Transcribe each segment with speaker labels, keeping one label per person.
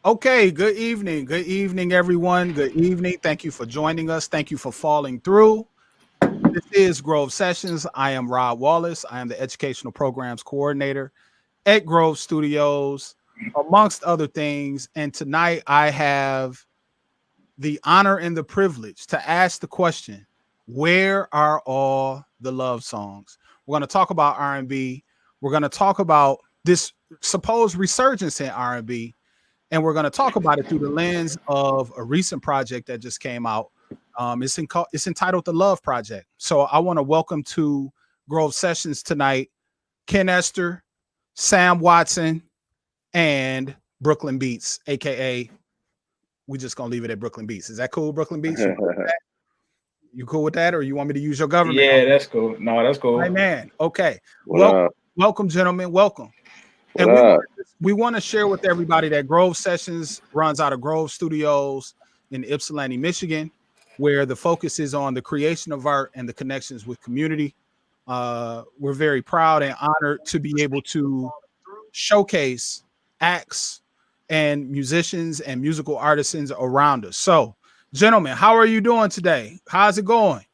Speaker 1: Okay, good evening. Good evening, everyone. Good evening. Thank you for joining us. Thank you for falling through. This is Grove Sessions. I am Rod Wallace. I am the Educational Programs Coordinator at Grove Studios, amongst other things. And tonight I have the honor and the privilege to ask the question, where are all the love songs? We're going to talk about R&B. We're going to talk about this supposed resurgence in R&B, and we're going to talk about it through the lens of a recent project that just came out. It's entitled The Love Project. So I want to welcome to Grove Sessions tonight Ken Ester, Sam Watson, and Brooklyn Beats, aka we just gonna leave it at Brooklyn Beats. Is that cool, Brooklyn Beats? You cool with that? You cool with that, or you want me to use your government?
Speaker 2: Yeah, that's cool. No, that's
Speaker 1: My
Speaker 2: cool.
Speaker 1: man. Okay.
Speaker 3: What
Speaker 1: Welcome,
Speaker 3: up?
Speaker 1: welcome, gentlemen. Welcome.
Speaker 3: What
Speaker 1: And
Speaker 3: up?
Speaker 1: we want to share with everybody that Grove Sessions runs out of Grove Studios in Ypsilanti, Michigan, where the focus is on the creation of art and the connections with community. We're very proud and honored to be able to showcase acts and musicians and musical artisans around us. So, gentlemen, how are you doing today? How's it going?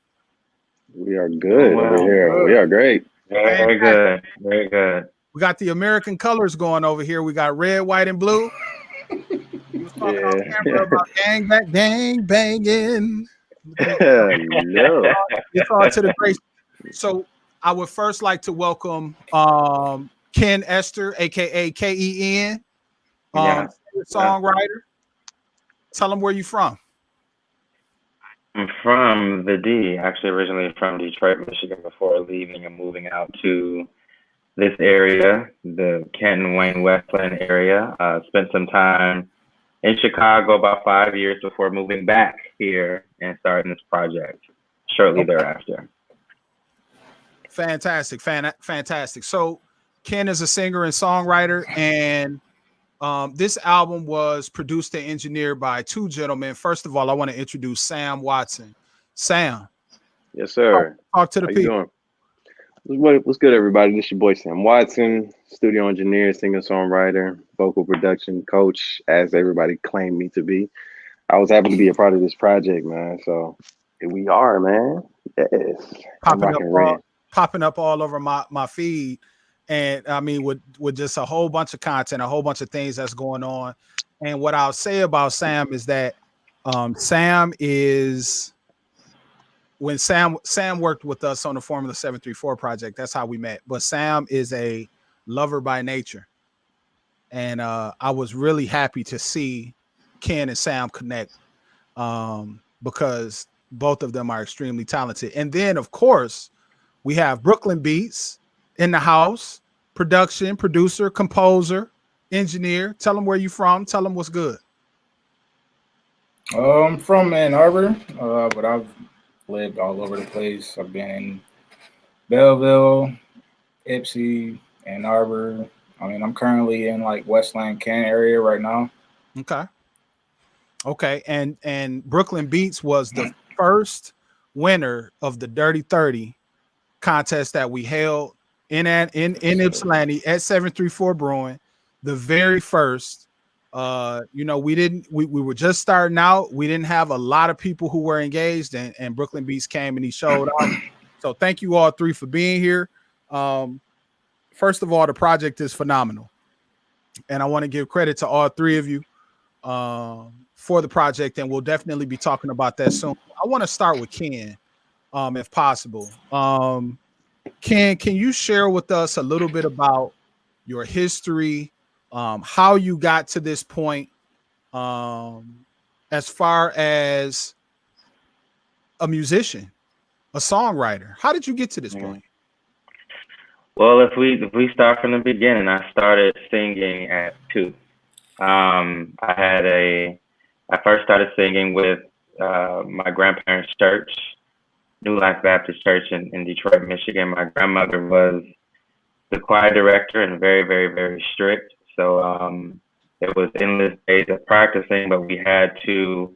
Speaker 3: We are
Speaker 2: Oh,
Speaker 3: good over
Speaker 2: well,
Speaker 3: here. We
Speaker 2: good.
Speaker 3: are great.
Speaker 4: Very
Speaker 1: Fantastic.
Speaker 4: good. Very good.
Speaker 1: We got the American colors going over here. We got red, white, and blue. You was talking on camera
Speaker 3: Yeah.
Speaker 1: about gang banging.
Speaker 3: No.
Speaker 1: It's all to the grace. So I would first like to welcome Ken Ester, aka KEN,
Speaker 4: Yeah. Yeah.
Speaker 1: songwriter. Tell them where you from.
Speaker 4: I'm from the D, actually originally from Detroit, Michigan, before leaving and moving out to this area, the Canton, Wayne, Westland area. Spent some time in Chicago, about 5 years before moving back here and starting this project shortly
Speaker 1: Okay.
Speaker 4: thereafter.
Speaker 1: Fantastic, fantastic. So Ken is a singer and songwriter, and this album was produced and engineered by two gentlemen. First of all, I want to introduce Sam Watson. Sam,
Speaker 3: Yes,
Speaker 1: talk,
Speaker 3: sir.
Speaker 1: talk to the
Speaker 3: How you
Speaker 1: people.
Speaker 3: doing? What's good, everybody? This your boy Sam Watson, studio engineer, singer, songwriter, vocal production coach, as everybody claimed me to be. I was happy to be a part of this project, man. So here we are, man. Yes, I'm
Speaker 1: Popping up
Speaker 3: rocking
Speaker 1: all
Speaker 3: red.
Speaker 1: popping up all over my feed, and I mean with just a whole bunch of content, a whole bunch of things that's going on. And what I'll say about Sam is that Sam is when Sam worked with us on the Formula 734 project. That's how we met. But Sam is a lover by nature, and I was really happy to see Ken and Sam connect because both of them are extremely talented. And then, of course, we have Brooklyn Beats in the house, production, producer, composer, engineer. Tell them where you from. Tell them what's good.
Speaker 2: I'm from Ann Arbor, but I've lived all over the place. I've been in Belleville, Ypsi, Ann Arbor. I mean, I'm currently in like Westland, Canton area right now.
Speaker 1: Okay. Okay. And Brooklyn Beats was the first winner of the Dirty 30 contest that we held in Ypsilanti at 734 Brewing, the very first. We were just starting out. We didn't have a lot of people who were engaged, and Brooklyn Beats came and he showed up. So thank you all three for being here. First of all, the project is phenomenal, and I want to give credit to all three of you for the project, and we'll definitely be talking about that soon. I want to start with Ken, if possible. Ken, can you share with us a little bit about your history, how you got to this point, as far as a musician, a songwriter? How did you get to this
Speaker 4: Yeah.
Speaker 1: point?
Speaker 4: Well, if we start from the beginning, I started singing at 2. I first started singing with my grandparents' church, New Life Baptist Church in Detroit, Michigan. My grandmother was the choir director and very, very, very strict. So it was endless days of practicing, but we had to,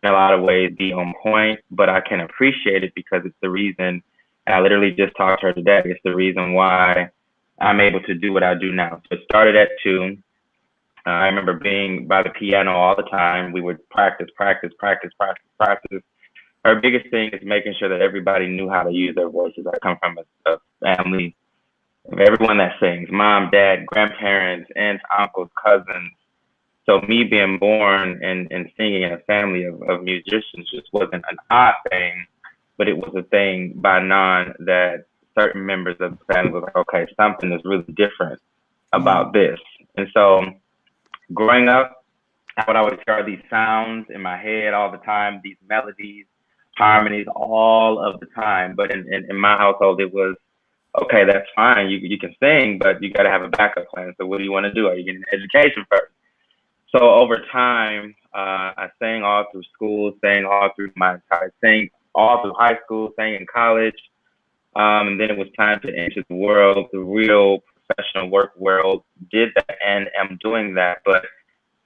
Speaker 4: in a lot of ways, be on point. But I can appreciate it because it's the reason, and I literally just talked to her today, it's the reason why I'm able to do what I do now. So it started at 2. I remember being by the piano all the time. We would practice. Our biggest thing is making sure that everybody knew how to use their voices. I come from a family of everyone that sings, mom, dad, grandparents, aunts, uncles, cousins. So me being born and singing in a family of musicians just wasn't an odd thing, but it was a thing by none that certain members of the family was like, okay, something is really different about this. And so growing up, I would always hear these sounds in my head all the time, these melodies, harmonies, all of the time. But in my household, it was, okay, that's fine. You can sing, but you got to have a backup plan. So what do you want to do? Are you getting an education first? So over time, I sang all through school, sang all through sang all through high school, sang in college. And then it was time to enter the world, the real professional work world. Did that and am doing that. But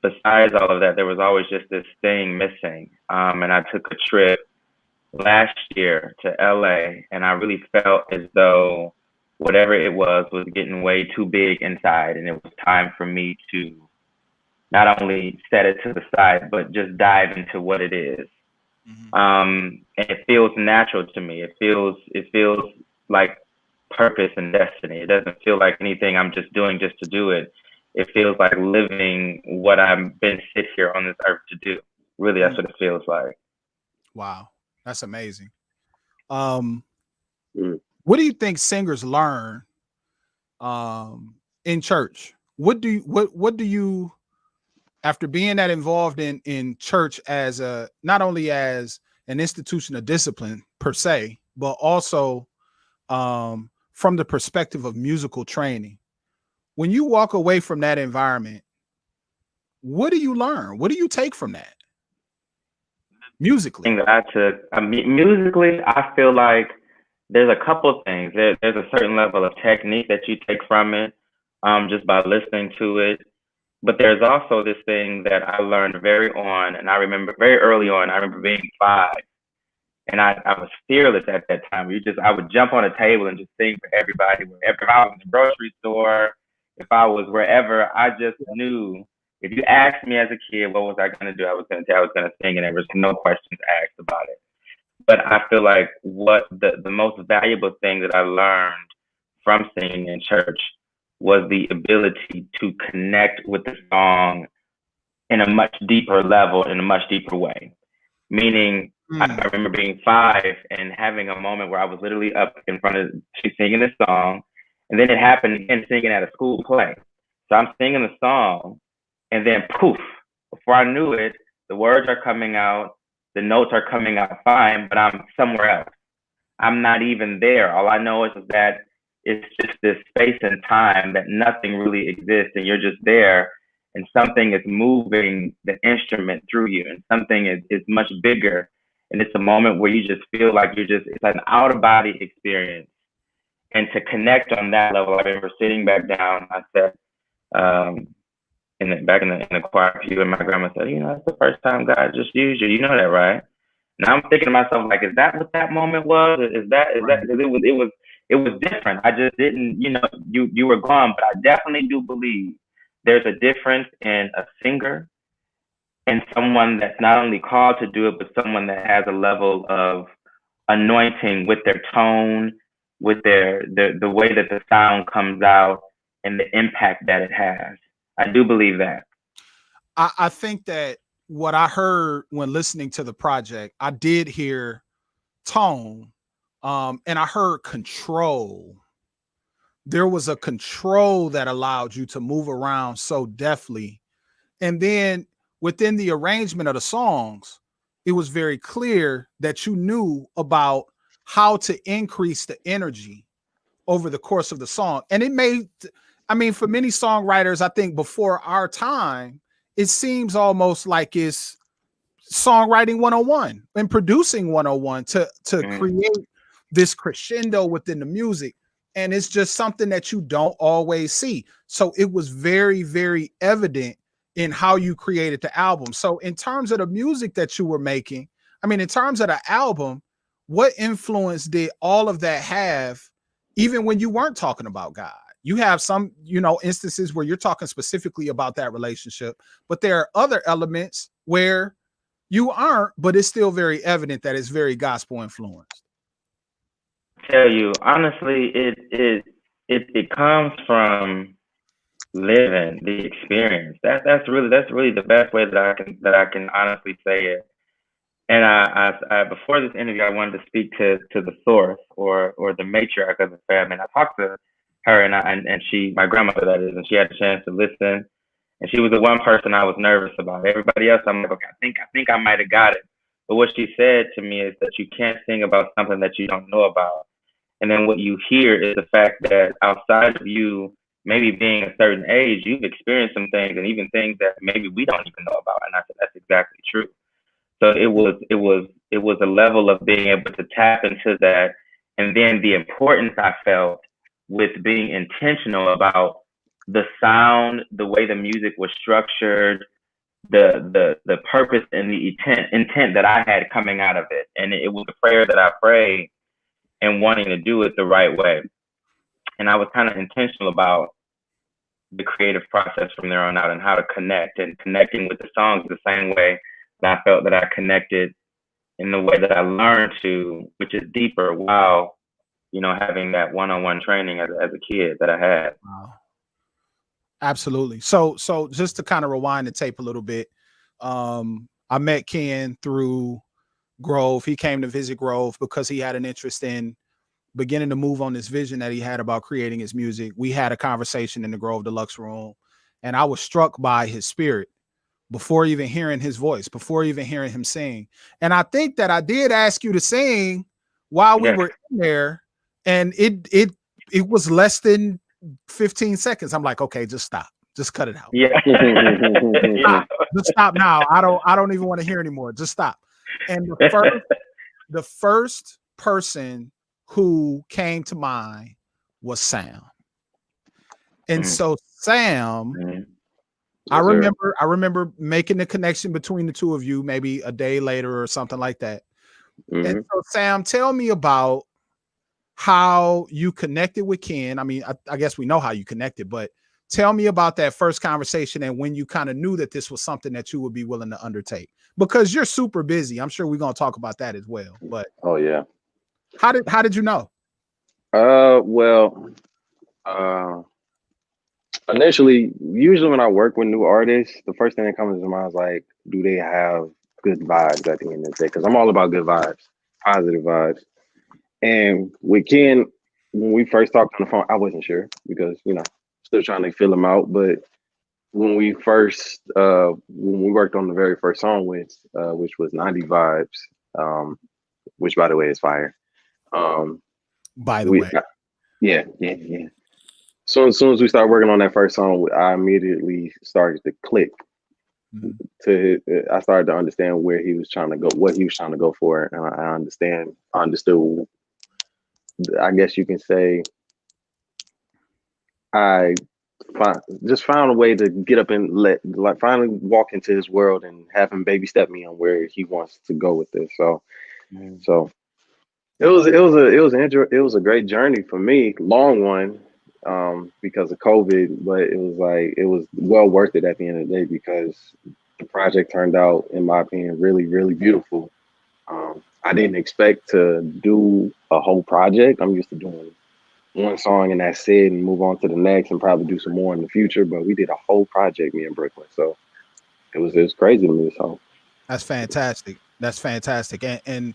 Speaker 4: besides all of that, there was always just this thing missing. And I took a trip last year to LA, and I really felt as though whatever it was getting way too big inside, and it was time for me to not only set it to the side, but just dive into what it is. And it feels natural to me. It feels like purpose and destiny. It doesn't feel like anything I'm just doing just to do it. It feels like living what I've been sit here on this earth to do. Really, that's what it feels like.
Speaker 1: Wow, that's amazing. What do you think singers learn in church? What do you after being that involved in church as not only as an institution of discipline per se, but also from the perspective of musical training, when you walk away from that environment, what do you learn? What do you take from that musically?
Speaker 4: Musically, I feel like there's a couple of things. There's a certain level of technique that you take from it just by listening to it. But there's also this thing that I learned very early on. I remember being 5, and I was fearless at that time. I would jump on a table and just sing for everybody. Wherever I was in the grocery store, if I was wherever, I just knew. If you asked me as a kid, what was I going to do? I was going to sing, and there was no questions asked about it. But I feel like what the most valuable thing that I learned from singing in church was the ability to connect with the song in a much deeper level, in a much deeper way. Meaning, I remember being 5 and having a moment where I was literally up in front of singing this song, and then it happened again singing at a school play. So I'm singing the song, and then poof, before I knew it, the words are coming out, the notes are coming out fine, but I'm somewhere else. I'm not even there. All I know is that it's just this space and time that nothing really exists, and you're just there, and something is moving the instrument through you, and something is much bigger, and it's a moment where you just feel like it's an out-of-body experience. And to connect on that level, I remember sitting back down, I said, back in the choir pew, and my grandma said, that's the first time God just used you. You know that, right? And I'm thinking to myself, like, is that what that moment was? Is that because it was different. I just didn't, you were gone, but I definitely do believe there's a difference in a singer and someone that's not only called to do it, but someone that has a level of anointing with their tone, with the way that the sound comes out and the impact that it has. I do believe that.
Speaker 1: I think that what I heard when listening to the project, I did hear tone, and I heard control. There was a control that allowed you to move around so deftly. And then within the arrangement of the songs, it was very clear that you knew about how to increase the energy over the course of the song. And it made, for many songwriters, I think before our time, it seems almost like it's songwriting 101 and producing 101 to create this crescendo within the music. And it's just something that you don't always see. So it was very, very evident in how you created the album. So in terms of the music that you were making, in terms of the album, what influence did all of that have, even when you weren't talking about God? you have some, instances where you're talking specifically about that relationship, but there are other elements where you aren't, but it's still very evident that it's very gospel influenced.
Speaker 4: Tell you honestly, it comes from living the experience. That's really the best way that I can honestly say it. And I before this interview, I wanted to speak to the source or the matriarch of the family. And I talked to her and she, my grandmother that is, and she had a chance to listen. And she was the one person I was nervous about. Everybody else, I'm like, okay, I think I might have got it. But what she said to me is that you can't sing about something that you don't know about. And then what you hear is the fact that outside of you maybe being a certain age, you've experienced some things and even things that maybe we don't even know about. And I said, that's exactly true. So it was a level of being able to tap into that. And then the importance I felt with being intentional about the sound, the way the music was structured, the purpose and the intent that I had coming out of it. And it was a prayer that I prayed and wanting to do it the right way. And I was kind of intentional about the creative process from there on out and how to connect, and connecting with the songs the same way that I felt that I connected in the way that I learned to, which is deeper, while, having that one-on-one training as a kid that I had.
Speaker 1: Wow. Absolutely. So just to kind of rewind the tape a little bit, I met Ken through Grove. He came to visit Grove because he had an interest in beginning to move on this vision that he had about creating his music. We had a conversation in the Grove Deluxe room, and I was struck by his spirit before even hearing his voice, before even hearing him sing. And I think that I did ask you to sing while we were in there, and it was less than 15 seconds. I'm like, okay, just stop. Just cut it out.
Speaker 4: Yeah.
Speaker 1: Just stop now. I don't even want to hear anymore. Just stop. And the first person who came to mind was Sam. And so Sam, I remember making the connection between the two of you maybe a day later or something like that. And so Sam, tell me about how you connected with Ken. I mean, I guess we know how you connected, but tell me about that first conversation and when you kind of knew that this was something that you would be willing to undertake, because you're super busy. I'm sure we're going to talk about that as well, but
Speaker 3: oh yeah.
Speaker 1: How did you know?
Speaker 3: Initially, usually when I work with new artists, the first thing that comes to mind is like, do they have good vibes at the end of the day? Because I'm all about good vibes, positive vibes. And with Ken, when we first talked on the phone, I wasn't sure because, still trying to fill him out. But when we first, when we worked on the very first song, which was 90 Vibes, which by the way is fire.
Speaker 1: By the way.
Speaker 3: Yeah. So as soon as we started working on that first song, I immediately started to click. I started to understand where he was trying to go, what he was trying to go for, and I understood. I guess you can say I just found a way to get up and finally walk into his world and have him baby step me on where he wants to go with this. So it was a great journey for me, long one, because of COVID, but it was well worth it at the end of the day because the project turned out, in my opinion, really, really beautiful. I didn't expect to do a whole project. I'm used to doing one song and that's it and move on to the next and probably do some more in the future, but we did a whole project, me and Brooklyn. So it was crazy to me. So
Speaker 1: that's fantastic. That's fantastic. And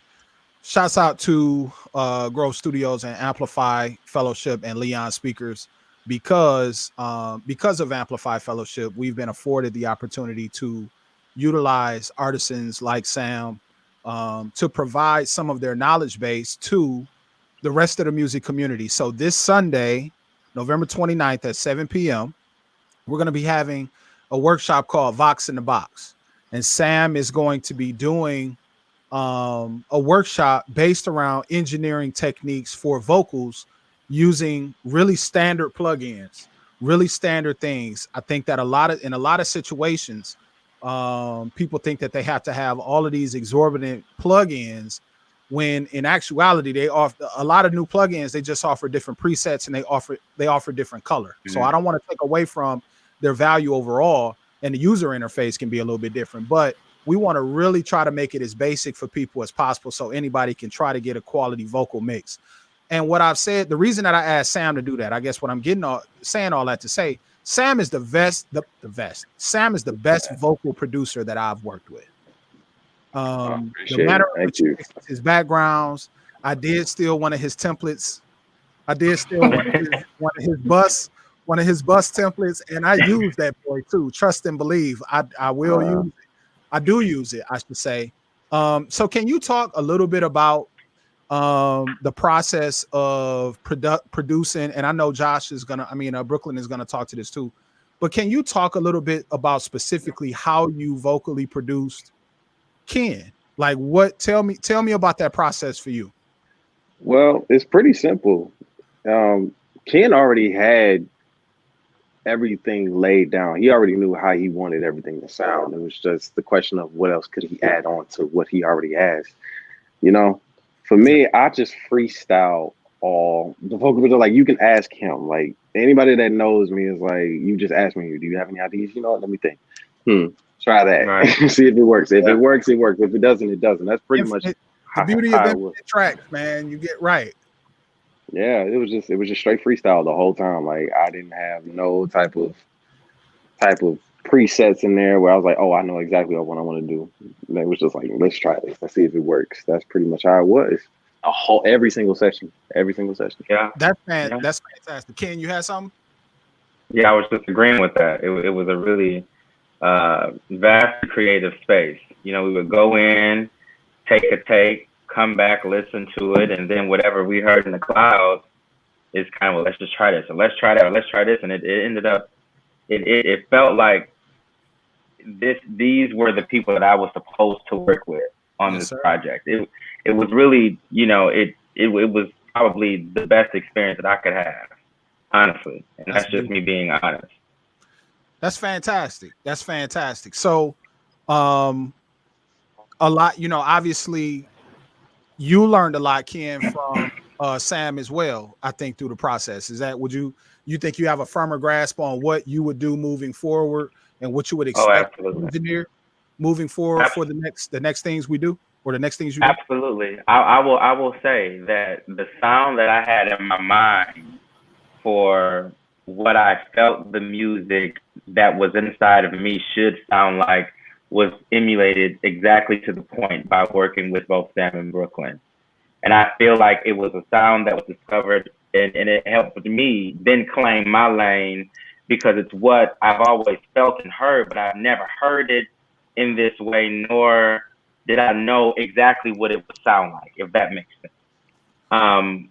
Speaker 1: shouts out to Grove Studios and Amplify Fellowship and Leon Speakers, because of Amplify Fellowship, we've been afforded the opportunity to utilize artisans like Sam to provide some of their knowledge base to the rest of the music community. So this Sunday, November 29th at 7 p.m., we're going to be having a workshop called Vox in the Box. And Sam is going to be doing a workshop based around engineering techniques for vocals using really standard plugins, really standard things. I think that in a lot of situations, people think that they have to have all of these exorbitant plugins when in actuality they offer a lot of new plugins. They just offer different presets and they offer different color. So I don't want to take away from their value overall, and the user interface can be a little bit different, but we want to really try to make it as basic for people as possible so anybody can try to get a quality vocal mix. And what I've said, the reason that I asked Sam to do that, I guess what I'm saying all that to say, Sam is the best. Sam is the best vocal producer that I've worked with. No matter his backgrounds, I did steal one of his templates. I did steal one of his bus templates, and I use that boy too. Trust and believe. I will use it. I do use it, I should say. So can you talk a little bit about the process of producing? And I know Josh is Brooklyn is gonna talk to this too. But can you talk a little bit about specifically how you vocally produced Ken? Like tell me about that process for you.
Speaker 3: Well, it's pretty simple. Ken already had everything laid down. He already knew how he wanted everything to sound. It was just the question of what else could he add on to what he already has. You know, for me, I just freestyle all the vocal. Like, you can ask him. Like, anybody that knows me is like, you just ask me, do you have any ideas? You know what? Let me think. Try that. Right. See if it works. If it works, it works. If it doesn't, it doesn't. That's pretty much
Speaker 1: the beauty of infinite tracks, man. You get right.
Speaker 3: Yeah, it was just straight freestyle the whole time. Like, I didn't have no type of presets in there where I was like, oh, I know exactly what I want to do. And it was just like, let's try this. Let's see if it works. That's pretty much how it was. Every single session.
Speaker 4: Yeah,
Speaker 1: that's fantastic. Ken, you had something?
Speaker 4: Yeah, I was just agreeing with that. It was a really vast creative space. You know, we would go in, take a take, come back, listen to it, and then whatever we heard in the cloud is kind of, well, let's just try this, and let's try that, or let's try this, and it ended up, it felt like these were the people that I was supposed to work with on this project. It was really, you know, it was probably the best experience that I could have, honestly, and that's just me being honest.
Speaker 1: That's fantastic. So, a lot, you know, obviously you learned a lot, Ken, from Sam as well, I think, through the process. Is that, you think you have a firmer grasp on what you would do moving forward and what you would expect from an engineer moving forward for the next things we do, or the next things you do?
Speaker 4: Absolutely. I will say that the sound that I had in my mind for what I felt the music that was inside of me should sound like was emulated exactly to the point by working with both Sam and Brooklyn. And I feel like it was a sound that was discovered, and it helped me then claim my lane, because it's what I've always felt and heard, but I've never heard it in this way, nor did I know exactly what it would sound like, if that makes sense.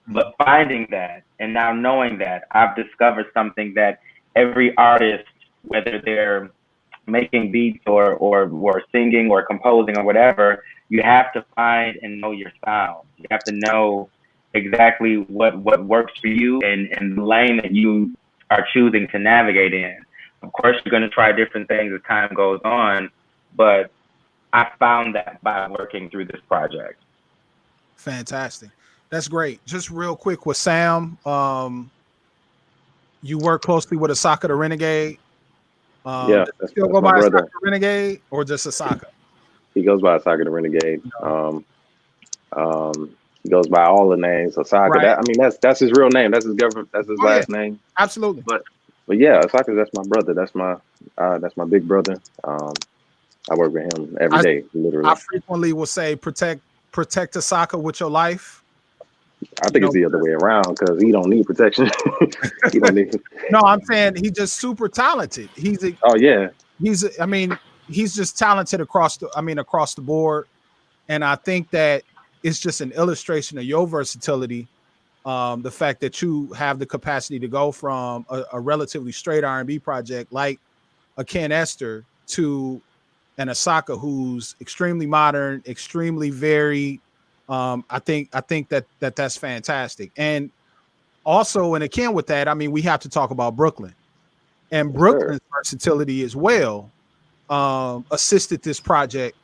Speaker 4: But finding that and now knowing that, I've discovered something that every artist, whether they're making beats or singing or composing or whatever, you have to find and know your sound. You have to know exactly what works for you and the lane that you are choosing to navigate in. Of course, you're going to try different things as time goes on, but I found that by working through this project.
Speaker 1: Fantastic. That's great. Just real quick with Sam, you work closely with Asaka the Renegade.
Speaker 3: Yeah,
Speaker 1: does he still go by Asaka the Renegade or just Asaka?
Speaker 3: He goes by Asaka the Renegade. He goes by all the names. Asaka. Right. That's his real name. That's his government. That's his last name.
Speaker 1: Absolutely.
Speaker 3: But yeah, Asaka. That's my brother. That's my big brother. I work with him every day, literally.
Speaker 1: I frequently will say, protect Asaka with your life.
Speaker 3: I think it's the other way around, because he don't need protection. He don't need.
Speaker 1: No, I'm saying he's just super talented. He's just talented across the board, and I think that it's just an illustration of your versatility. The fact that you have the capacity to go from a relatively straight R&B project like a Ken Ester to an Asaka who's extremely modern, extremely varied. I think that's fantastic. And also, and again with that, we have to talk about Brooklyn, and Brooklyn's versatility as well assisted this project.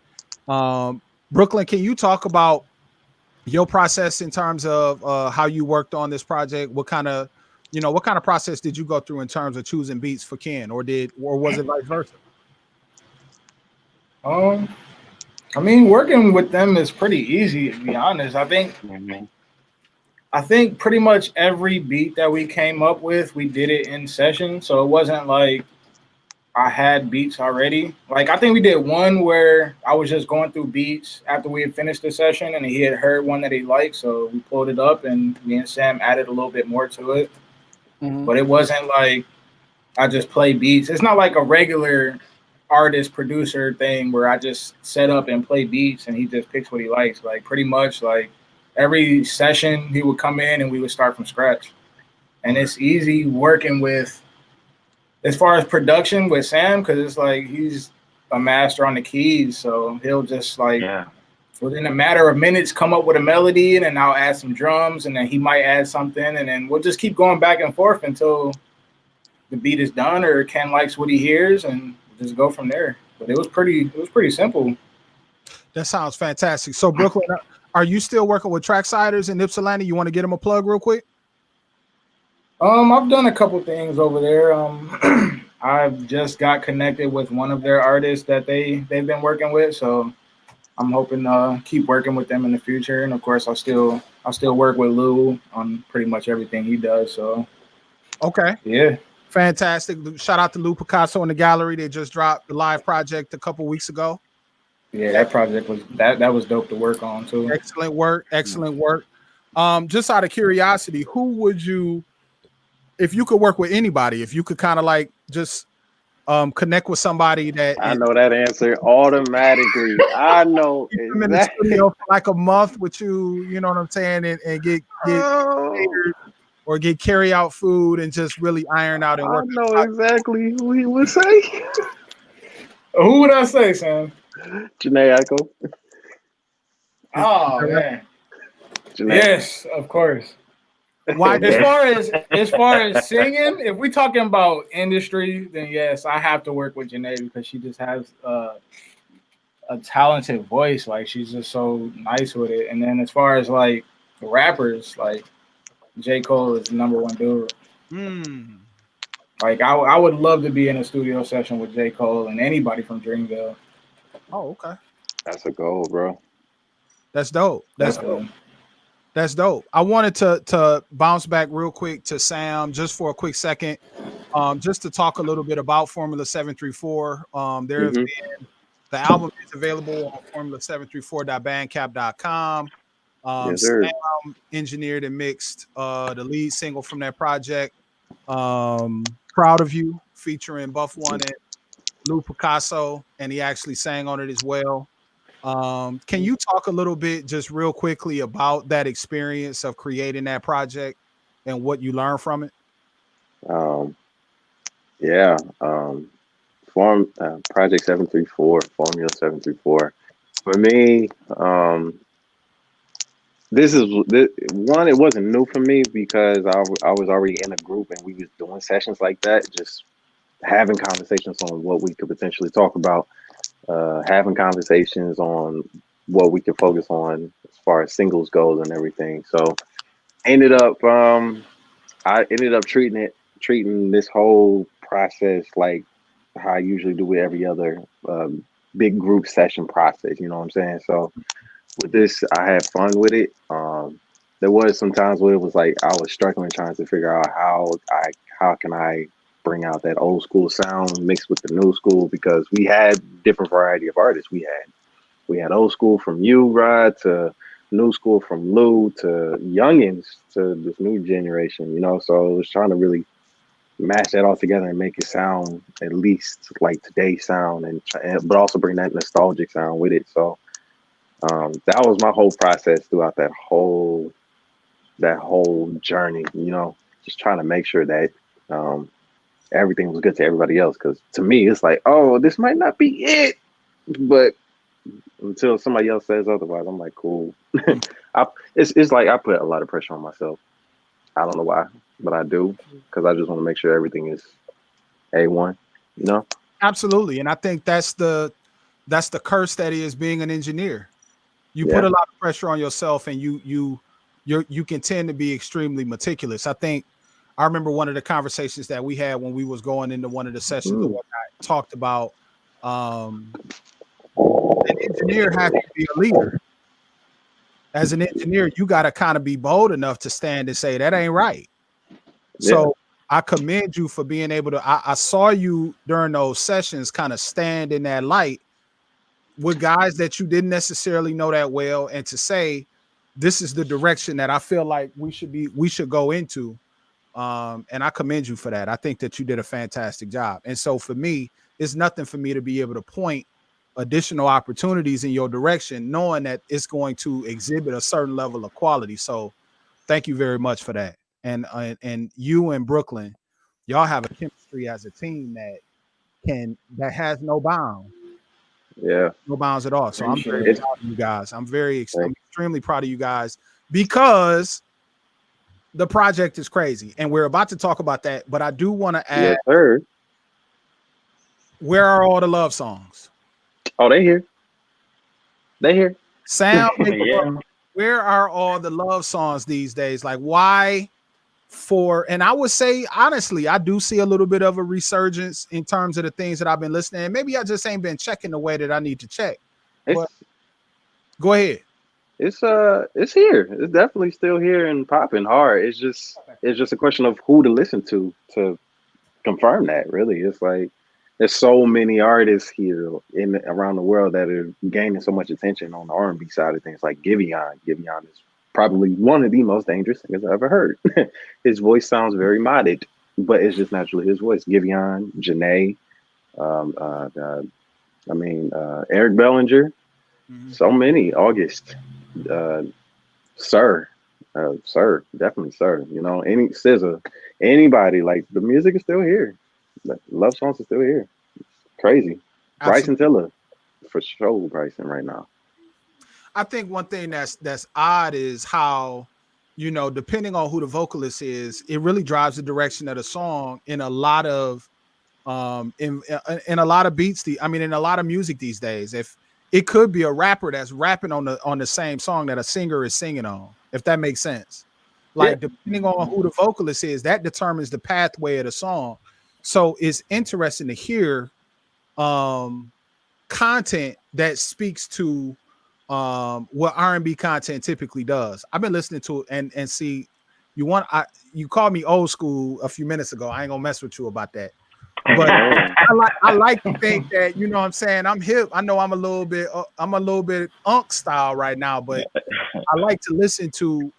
Speaker 1: Brooklyn, can you talk about your process in terms of how you worked on this project. What kind of process did you go through in terms of choosing beats for Ken, or was it vice versa?
Speaker 2: I mean, working with them is pretty easy, to be honest. I think pretty much every beat that we came up with, we did it in session. So it wasn't like I had beats already. Like, I think we did one where I was just going through beats after we had finished the session, and he had heard one that he liked. So we pulled it up, and me and Sam added a little bit more to it.
Speaker 1: Mm-hmm.
Speaker 2: But it wasn't like I just play beats. It's not like a regular artist producer thing where I just set up and play beats and he just picks what he likes. Like, pretty much like every session he would come in and we would start from scratch. And it's easy working with, as far as production with Sam, because it's like he's a master on the keys. So he'll just like within a matter of minutes come up with a melody, and then I'll add some drums, and then he might add something, and then we'll just keep going back and forth until the beat is done or Ken likes what he hears, and just go from there. But it was pretty simple.
Speaker 1: That sounds fantastic. So Brooklyn, are you still working with Tracksiders in Ypsilanti? You want to get them a plug real quick?
Speaker 2: I've done a couple things over there. I've just got connected with one of their artists that they've been working with, so I'm hoping to keep working with them in the future. And of course, I'll still work with Lou on pretty much everything he does. So
Speaker 1: okay,
Speaker 2: yeah.
Speaker 1: Fantastic. Shout out to Lou Picasso in the gallery. They just dropped the live project a couple weeks ago.
Speaker 2: Yeah, that project was that was dope to work on too.
Speaker 1: Excellent work. Just out of curiosity, who would you, if you could work with anybody, if you could kind of like just connect with somebody that
Speaker 3: I know that answer automatically. I know
Speaker 1: exactly. In the studio for like a month with you, you know what I'm saying, and get or get carry out food and just really iron out and work.
Speaker 3: I know exactly who he would say.
Speaker 2: Who would I say, Sam?
Speaker 3: Janae Echo.
Speaker 2: Oh man. Janae. Yes, of course.
Speaker 1: Why?
Speaker 2: As far as singing, if we're talking about industry, then yes, I have to work with Janae because she just has a talented voice. Like, she's just so nice with it. And then as far as like rappers, like J. Cole is the number one dude. Like, I would love to be in a studio session with J. Cole and anybody from Dreamville.
Speaker 1: Oh, okay.
Speaker 3: That's a goal, bro.
Speaker 1: That's dope. That's dope. I wanted to bounce back real quick to Sam just for a quick second, just to talk a little bit about Formula 734. The album is available on formula734.bandcamp.com.
Speaker 3: Yes, sir.
Speaker 1: Sam engineered and mixed the lead single from that project, Proud of You, featuring Buff One and Lou Picasso, and he actually sang on it as well. Can you talk a little bit just real quickly about that experience of creating that project and what you learned from it?
Speaker 3: Project 734, Formula 734. For me, it wasn't new for me because I was already in a group and we was doing sessions like that, just having conversations on what we could potentially talk about, having conversations on what we could focus on as far as singles goes and everything. So I ended up treating this whole process like how I usually do with every other big group session process. You know what I'm saying? So with this, I had fun with it. There was some times where it was like I was struggling trying to figure out how can I bring out that old school sound mixed with the new school, because we had different variety of artists. We had old school from you, Rod, to new school from Lou, to youngins, to this new generation, you know. So I was trying to really mash that all together and make it sound at least like today's sound, but also bring that nostalgic sound with it. So that was my whole process throughout that whole journey, you know, just trying to make sure that everything was good to everybody else. Because to me, it's like, oh, this might not be it, but until somebody else says otherwise, I'm like, cool. It's like I put a lot of pressure on myself. I don't know why, but I do, because I just want to make sure everything is A1, you know?
Speaker 1: Absolutely. And I think that's the curse that is being an engineer. you put a lot of pressure on yourself, and you can tend to be extremely meticulous. I think I remember one of the conversations that we had when we was going into one of the sessions or whatnot, talked about an engineer has to be a leader. As an engineer, you got to kind of be bold enough to stand and say that ain't right. So I commend you for being able to. I saw you during those sessions kind of stand in that light with guys that you didn't necessarily know that well, and to say this is the direction that I feel like we should go into. And I commend you for that. I think that you did a fantastic job. And so for me, it's nothing for me to be able to point additional opportunities in your direction, knowing that it's going to exhibit a certain level of quality. So thank you very much for that. And you and Brooklyn, y'all have a chemistry as a team that has no bounds.
Speaker 3: Yeah.
Speaker 1: No bounds at all. So I'm very proud of you guys. I'm extremely proud of you guys because the project is crazy. And we're about to talk about that. But I do want to add, where are all the love songs?
Speaker 3: Oh, they here. They here.
Speaker 1: Sam, where are all the love songs these days? Like, why? And I would say, honestly, I do see a little bit of a resurgence in terms of the things that I've been listening. And maybe I just ain't been checking the way that I need to check. But go ahead.
Speaker 3: It's here. It's definitely still here and popping hard. It's just a question of who to listen to confirm that. Really, it's like there's so many artists here around the world that are gaining so much attention on the R&B side of things. Like Giveon. Giveon is probably one of the most dangerous singers I've ever heard. His voice sounds very modded, but it's just naturally his voice. Giveon, Janae, Eric Bellinger, so many. August, Sir, definitely Sir. You know, any SZA, anybody. Like the music is still here. The love songs are still here. It's crazy. Absolutely. Bryson Tiller, for sure. Bryson right now.
Speaker 1: I think one thing that's odd is how, you know, depending on who the vocalist is, it really drives the direction of the song in a lot of in a lot of beats. In a lot of music these days. If it could be a rapper that's rapping on the same song that a singer is singing on, if that makes sense. Like depending on who the vocalist is, that determines the pathway of the song. So it's interesting to hear content that speaks to what R&B content typically does. I've been listening to it and see you called me old school a few minutes ago. I ain't gonna mess with you about that. But I like to think that, you know what I'm saying, I'm hip. I know I'm a little bit unk style right now, but I like to listen to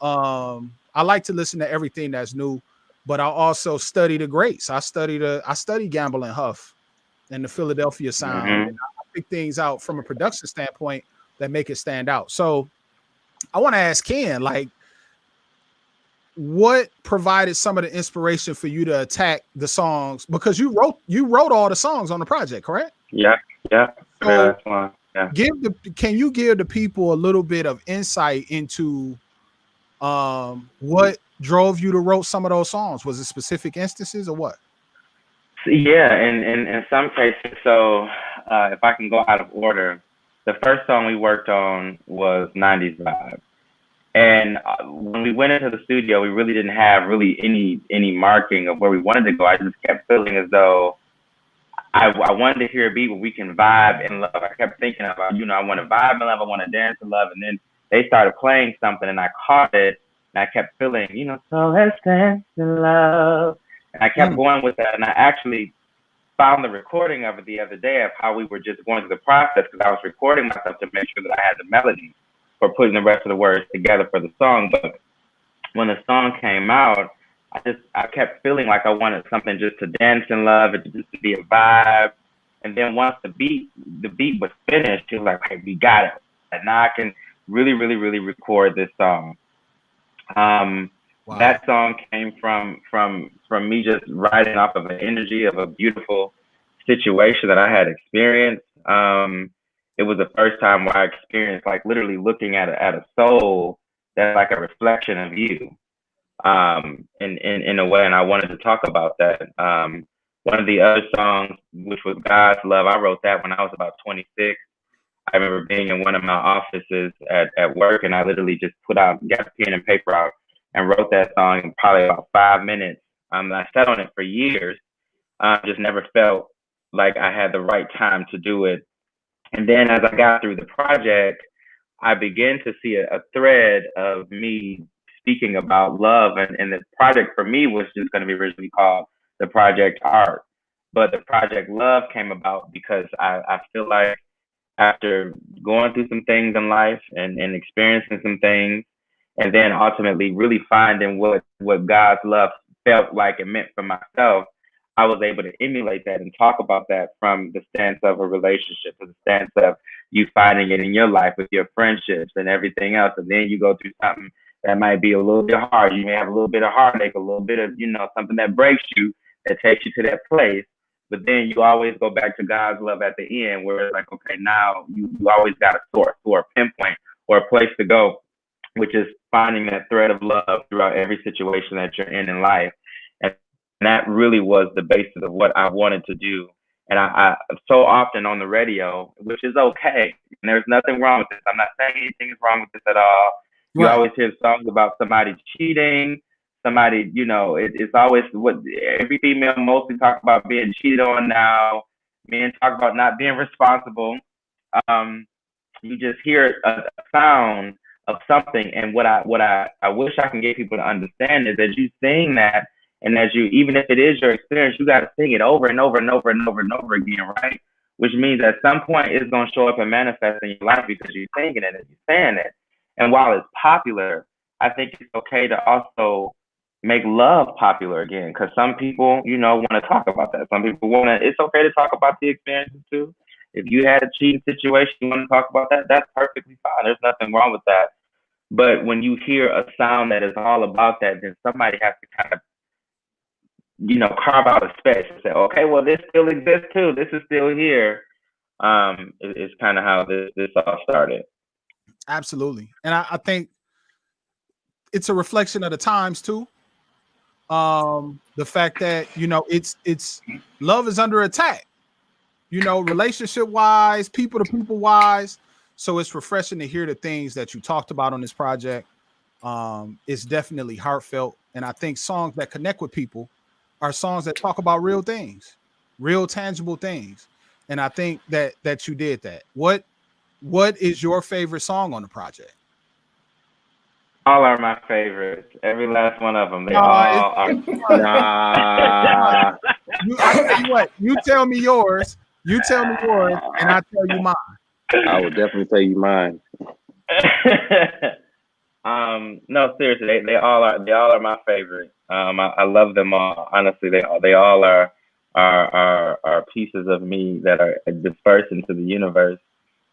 Speaker 1: everything that's new. But I also study the greats. I study Gamble and Huff and the Philadelphia sound. And I pick things out from a production standpoint that make it stand out. So I want to ask Ken, like, what provided some of the inspiration for you to attack the songs? Because you wrote all the songs on the project, correct?
Speaker 4: Yeah.
Speaker 1: So can you give the people a little bit of insight into what drove you to write some of those songs? Was it specific instances or what?
Speaker 4: Yeah, in some cases. So if I can go out of order, the first song we worked on was 90s Vibe. And when we went into the studio, we really didn't have any marking of where we wanted to go. I just kept feeling as though I wanted to hear a beat where we can vibe in love. I kept thinking about, I want to vibe in love, I want to dance in love. And then they started playing something and I caught it and I kept feeling, so let's dance in love. And I kept going with that. And I actually found the recording of it the other day of how we were just going through the process, because I was recording myself to make sure that I had the melody for putting the rest of the words together for the song. But when the song came out, I kept feeling like I wanted something just to dance in love, it just to be a vibe. And then once the beat was finished, it was like, hey, we got it. And now I can really, really, really record this song. Wow. That song came from me just riding off of an energy of a beautiful situation that I had experienced. It was the first time where I experienced like literally looking at a soul that's like a reflection of you, in a way. And I wanted to talk about that. One of the other songs, which was God's Love, I wrote that when I was about 26. I remember being in one of my offices at work, and I literally just got a pen and paper out and wrote that song in probably about 5 minutes. I sat on it for years. Just never felt like I had the right time to do it. And then as I got through the project, I began to see a thread of me speaking about love. And the project for me was just going to be originally called the Project Art. But the Project Love came about because I feel like after going through some things in life and experiencing some things, and then ultimately really finding what God's love felt like it meant for myself, I was able to emulate that and talk about that from the stance of a relationship, to the stance of you finding it in your life with your friendships and everything else. And then you go through something that might be a little bit hard. You may have a little bit of heartache, a little bit of, something that breaks you, that takes you to that place. But then you always go back to God's love at the end, where it's like, okay, now you always got a source or a pinpoint or a place to go, which is finding that thread of love throughout every situation that you're in life. And that really was the basis of what I wanted to do. And I so often on the radio, which is okay, and there's nothing wrong with this. I'm not saying anything is wrong with this at all. You always hear songs about somebody cheating, somebody, it's always what every female mostly talk about, being cheated on now. Men talk about not being responsible. You just hear a sound of something, and what I wish I can get people to understand is that you sing that, and as you, even if it is your experience, you got to sing it over and over and over and over and over again, right? Which means at some point it's going to show up and manifest in your life because you're singing it and you're saying it. And while it's popular, I think it's okay to also make love popular again, because some people, want to talk about that. Some people it's okay to talk about the experiences too. If you had a cheating situation, you want to talk about that, that's perfectly fine. There's nothing wrong with that. But when you hear a sound that is all about that, then somebody has to kind of, carve out a space and say, okay, well, this still exists too. This is still here. It's kind of how this all started.
Speaker 1: Absolutely. And I think it's a reflection of the times too. The fact that, it's love is under attack, relationship wise, people to people wise. So it's refreshing to hear the things that you talked about on this project. It's definitely heartfelt. And I think songs that connect with people are songs that talk about real things, real tangible things. And I think that you did that. What is your favorite song on the project?
Speaker 4: All are my favorites. Every last one of them. They all are.
Speaker 3: Nah.
Speaker 1: I tell you what, you tell me yours, and I tell you mine.
Speaker 3: I would definitely tell you mine.
Speaker 4: No, seriously, they all are my favorite. I love them all. Honestly, they all are pieces of me that are dispersed into the universe.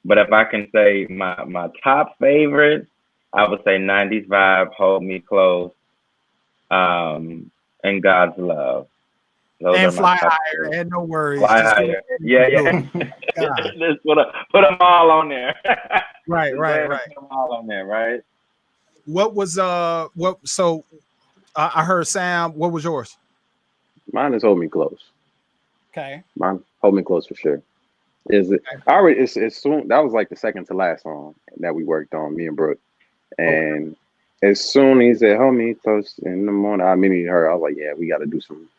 Speaker 4: But if I can say my top favorite, I would say 90s Vibe, Hold Me Close, and God's Love. Those
Speaker 1: and
Speaker 4: are
Speaker 1: Fly
Speaker 4: my top
Speaker 1: Higher,
Speaker 4: favorite.
Speaker 1: and No Worries.
Speaker 4: Fly
Speaker 1: Just
Speaker 4: Higher. Yeah. Just put them all on there.
Speaker 1: Right.
Speaker 4: Put them all on there, right?
Speaker 1: What was so I heard Sam, what was yours?
Speaker 3: Mine is Hold Me Close.
Speaker 1: Okay.
Speaker 3: Mine, Hold Me Close for sure. Is it? I already. It's soon. That was like the second to last song that we worked on, me and Brooke. And as soon as he said "Hold Me Close" in the morning, I immediately heard. I was like, "Yeah, we got to do some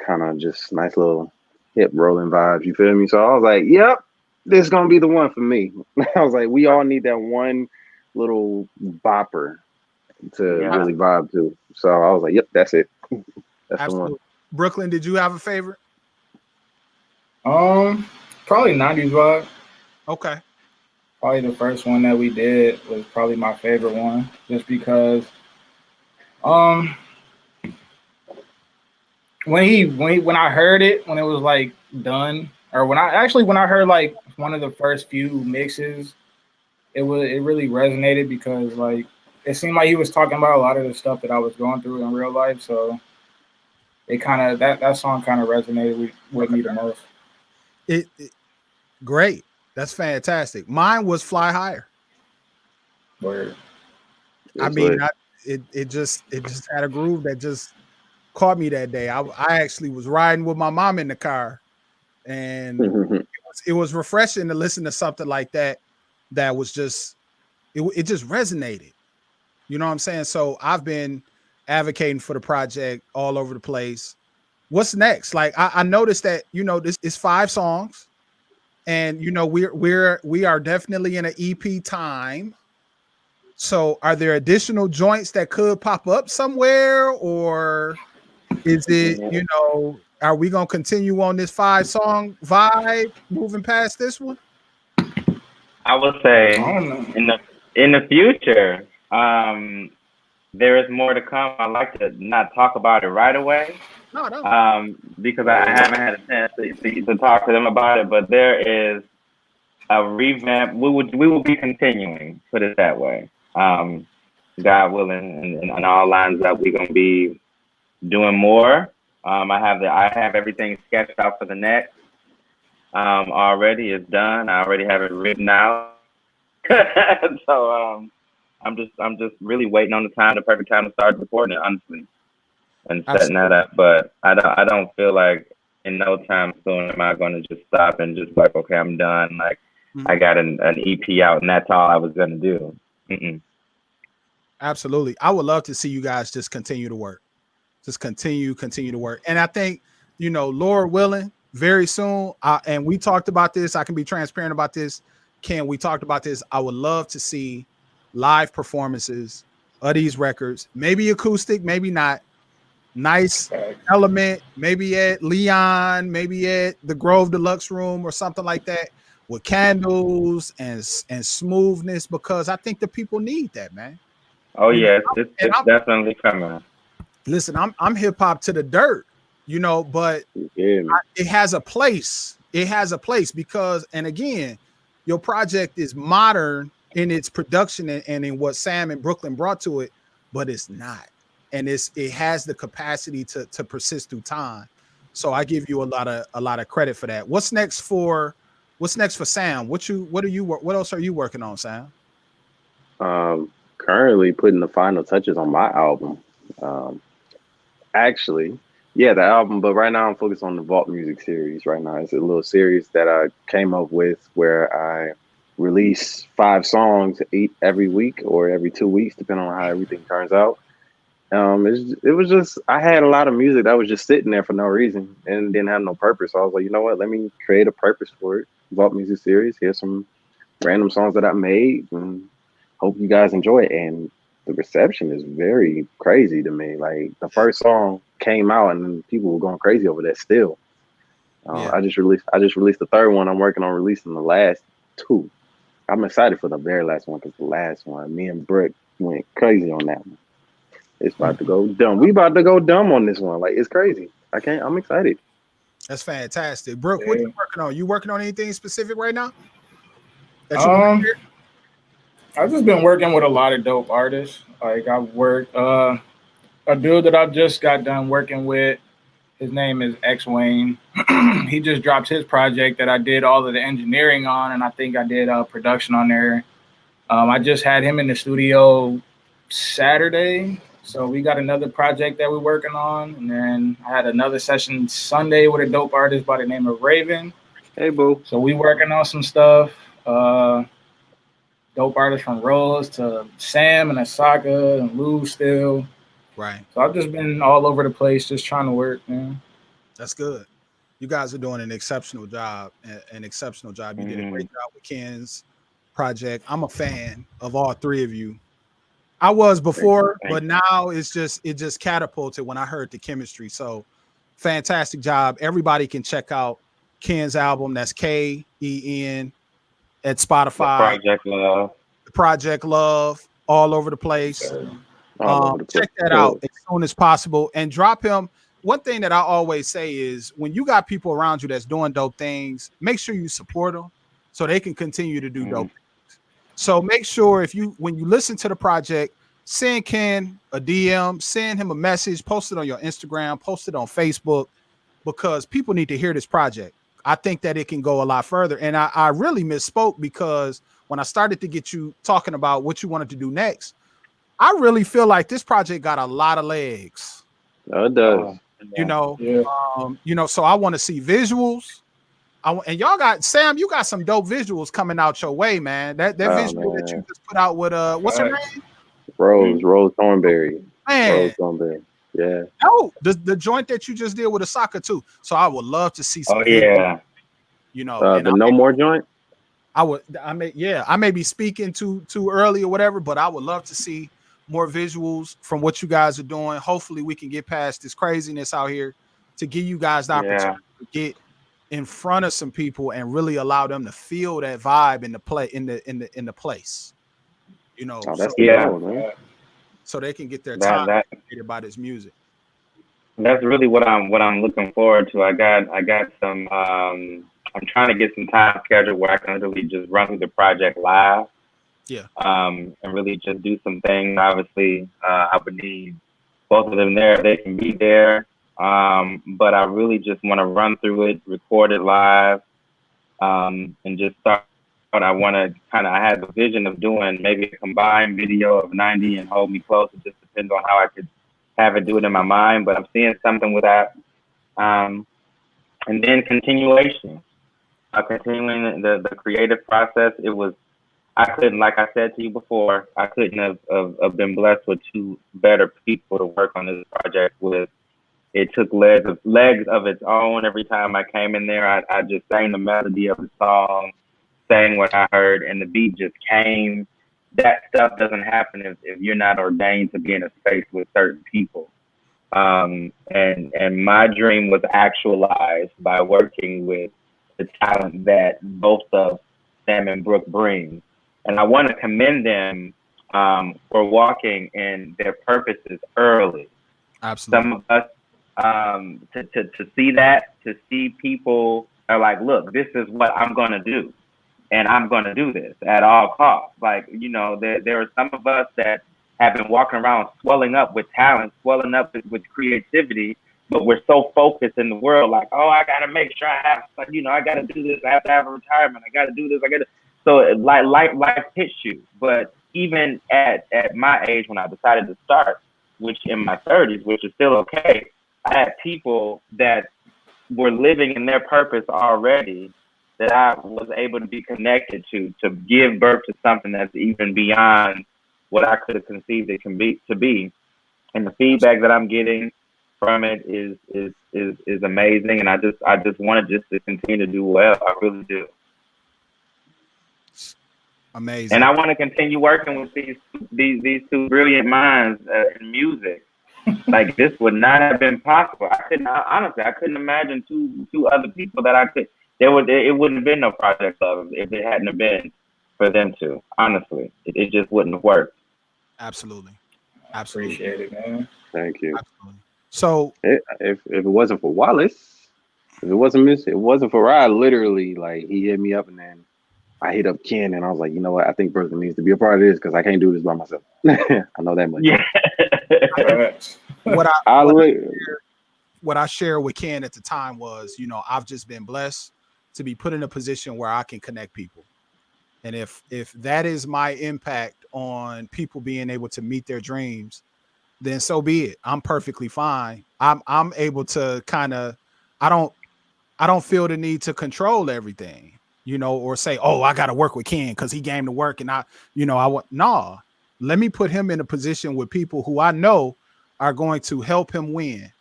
Speaker 3: kind of just nice little hip rolling vibes." You feel me? So I was like, "Yep, this is gonna be the one for me." I was like, "We all need that one little bopper to really vibe to." So I was like, "Yep, that's it. That's
Speaker 1: Absolutely.
Speaker 3: the one."
Speaker 1: Brooklyn, did you have a favorite?
Speaker 2: Probably 90s Vibe.
Speaker 1: Okay.
Speaker 2: Probably the first one that we did was probably my favorite one, just because when I heard it, when it was like done, or when I heard like one of the first few mixes, it really resonated, because like it seemed like he was talking about a lot of the stuff that I was going through in real life. So it kind of that song kind of resonated with me the most.
Speaker 1: It great. That's fantastic. Mine was Fly Higher.
Speaker 2: Word.
Speaker 1: I mean, it just had a groove that just caught me that day. I actually was riding with my mom in the car, and it was it was refreshing to listen to something like that. That was just it just resonated. You know what I'm saying? So I've been advocating for the project all over the place. What's next? Like I noticed that this is 5 songs, and we are definitely in an EP time. So are there additional joints that could pop up somewhere, or is it are we gonna continue on this 5-song vibe moving past this one?
Speaker 4: I would
Speaker 2: I
Speaker 4: say
Speaker 2: don't know.
Speaker 4: in the future, there is more to come. I like to not talk about it right away,
Speaker 1: No.
Speaker 4: because I haven't had a chance to talk to them about it. But there is a revamp. We will be continuing. Put it that way. God willing, and all lines up, we're gonna be doing more. I have everything sketched out for the next. Already it's done. I already have it written out. So I'm just really waiting on the perfect time to start recording it, honestly, and setting that up. But I don't feel like in no time soon am I going to just stop and just like, okay, I'm done. Like I got an EP out and that's all I was going to do. Mm-mm.
Speaker 1: Absolutely. I would love to see you guys just continue to work. Just continue to work. And I think, Lord willing, very soon, and we talked about this, I can be transparent about this. Ken, we talked about this. I would love to see live performances of these records, maybe acoustic, maybe not. Nice element, maybe at Leon, maybe at the Grove Deluxe Room or something like that, with candles and smoothness, because I think the people need that, man.
Speaker 4: Oh yeah, it's definitely coming.
Speaker 1: Listen, I'm hip hop to the dirt, but it has a place. It has a place because, and again, your project is modern in its production and in what Sam and Brooklyn brought to it, but it's not. And it has the capacity to persist through time. So I give you a lot of credit for that. What's next for Sam? What else are you working on, Sam?
Speaker 3: Currently putting the final touches on my album. Actually, yeah, the album, but right now I'm focused on the Vault Music series right now. It's a little series that I came up with where I release 5 songs every week or every 2 weeks, depending on how everything turns out. It was just, I had a lot of music that was just sitting there for no reason and didn't have no purpose. So I was like, you know what, let me create a purpose for it. Vault Music series. Here's some random songs that I made and hope you guys enjoy it. And the reception is very crazy to me. Like the first song came out and people were going crazy over that still. I just released the 3rd one. I'm working on releasing the last 2. I'm excited for the very last one because the last one, me and Brooke went crazy on that one. It's about to go dumb. We about to go dumb on this one. Like it's crazy. I'm excited.
Speaker 1: That's fantastic. Brooke, what you working on? You working on anything specific right now?
Speaker 2: I've just been working with a lot of dope artists. Like I've worked a dude that I just got done working with. His name is X Wayne. He just dropped his project that I did all of the engineering on, and I think I did production on there. I just had him in the studio Saturday. So we got another project that we're working on. And then I had another session Sunday with a dope artist by the name of Raven.
Speaker 3: Hey, boo.
Speaker 2: So we working on some stuff. Dope artists from Rose to Sam and Asaka and Lou still.
Speaker 1: Right.
Speaker 2: So I've just been all over the place just trying to work, man.
Speaker 1: That's good. You guys are doing an exceptional job. You did a great job with Ken's project. I'm a fan of all 3 of you. I was before, but now it just catapulted when I heard the chemistry. So fantastic job. Everybody can check out Ken's album. That's KEN at Spotify. Project Love, all over the place. Check that out as soon as possible and drop him. One thing that I always say is when you got people around you that's doing dope things, make sure you support them so they can continue to do dope things. So make sure when you listen to the project, send Ken a DM, send him a message, post it on your Instagram, post it on Facebook, because people need to hear this project. I think that it can go a lot further. And I really misspoke because when I started to get you talking about what you wanted to do next, I really feel like this project got a lot of legs.
Speaker 3: It does.
Speaker 1: So I want to see visuals. And y'all got Sam. You got some dope visuals coming out your way, man. That visual that you just put out with what's her name?
Speaker 3: Rose Thornberry.
Speaker 1: Man,
Speaker 3: Rose Thornberry. Yeah.
Speaker 1: Oh, the joint that you just did with Osaka too. So I would love to see some.
Speaker 4: Oh yeah.
Speaker 1: You know, and
Speaker 3: the No More joint.
Speaker 1: I may be speaking too early or whatever, but I would love to see more visuals from what you guys are doing. Hopefully, we can get past this craziness out here to give you guys the opportunity to get in front of some people and really allow them to feel that vibe in the place. You know,
Speaker 3: that's the goal, man.
Speaker 1: So they can get their time activated by this music.
Speaker 4: That's really what I'm looking forward to. I got some. I'm trying to get some time scheduled where I can literally just run through the project live.
Speaker 1: Yeah.
Speaker 4: And really just do some things. Obviously, I would need both of them there. They can be there. But I really just want to run through it, record it live, and just start. I want to I had the vision of doing maybe a combined video of 90 and Hold Me Close. It just depends on how I could have it do it in my mind, but I'm seeing something with that. And then continuing the creative process. I couldn't, like I said to you before, I couldn't have been blessed with two better people to work on this project with. It took legs of its own. Every time I came in there, I just sang the melody of the song, sang what I heard, and the beat just came. That stuff doesn't happen if you're not ordained to be in a space with certain people. And my dream was actualized by working with the talent that both of Sam and Brooke bring. And I want to commend them for walking in their purposes early.
Speaker 1: Absolutely.
Speaker 4: Some of us, to see that, to see people are like, look, this is what I'm going to do. And I'm going to do this at all costs. Like, you know, there are some of us that have been walking around swelling up with talent, swelling up with creativity, but we're so focused in the world, like, oh, I got to make sure I have, I got to do this. I have to have a retirement. I got to do this. So life hits you. But even at my age, when I decided to start, which in my 30s, which is still okay, I had people that were living in their purpose already that I was able to be connected to give birth to something that's even beyond what I could have conceived it to be. And the feedback that I'm getting from it is amazing. And I just want to continue to do well. I really do.
Speaker 1: Amazing.
Speaker 4: And I want to continue working with these two brilliant minds in music. Like, this would not have been possible. I couldn't imagine two other people that I could. It wouldn't have been no Project Love if it hadn't have been for them two. Honestly, it just wouldn't have worked.
Speaker 1: Absolutely.
Speaker 2: Appreciate it, man.
Speaker 3: Thank you.
Speaker 1: Absolutely. So
Speaker 3: if it wasn't for Wallace, if it wasn't for Rod, literally, like, he hit me up and then I hit up Ken and I was like, you know what? I think Brooklyn needs to be a part of this because I can't do this by myself. I know that much.
Speaker 4: Yeah.
Speaker 1: What I shared with Ken at the time was, I've just been blessed to be put in a position where I can connect people. And if that is my impact on people being able to meet their dreams, then so be it. I'm perfectly fine. I'm able to I don't feel the need to control everything, or say, oh, I got to work with Ken because he came to work and let me put him in a position with people who I know are going to help him win.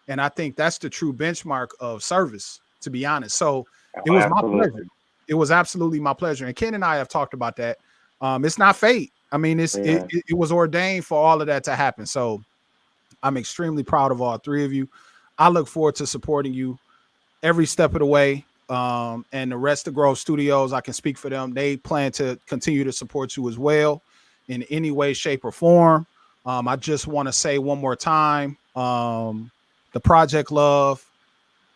Speaker 1: And I think that's the true benchmark of service, to be honest. So it was my pleasure. It was absolutely my pleasure. And Ken and I have talked about that. It's not fate. I mean, it was ordained for all of that to happen. So I'm extremely proud of all three of you. I look forward to supporting you every step of the way. And the rest of Grove Studios, I can speak for them. They plan to continue to support you as well in any way, shape, or form. I just want to say one more time, the Project Love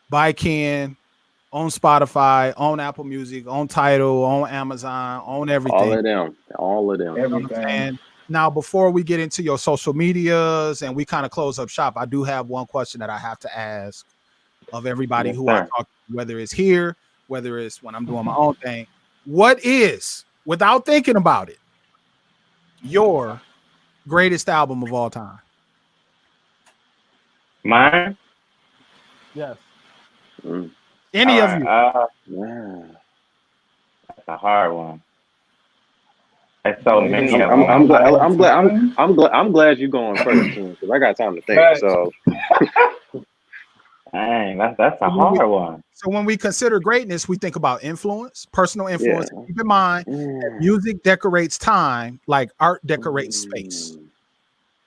Speaker 1: by Ken on Spotify, on Apple Music, on Tidal, on Amazon, on everything.
Speaker 3: All of them.
Speaker 2: Everything.
Speaker 1: Now, before we get into your social medias and we kind of close up shop, I do have one question that I have to ask of everybody who I talk to, whether it's here, whether it's when I'm doing my own thing. What is, without thinking about it, your greatest album of all time?
Speaker 4: Mine?
Speaker 1: Yes. Any of you?
Speaker 3: Yeah.
Speaker 4: That's a hard one. There's so many of
Speaker 3: I'm,
Speaker 4: them.
Speaker 3: I'm glad. I'm glad you're going first, too, because I got time to think.
Speaker 2: Right.
Speaker 3: So
Speaker 4: Dang, that's a hard one.
Speaker 1: So when we consider greatness, we think about influence, personal influence.
Speaker 3: yeah.
Speaker 1: Keep in mind that music decorates time like art decorates space.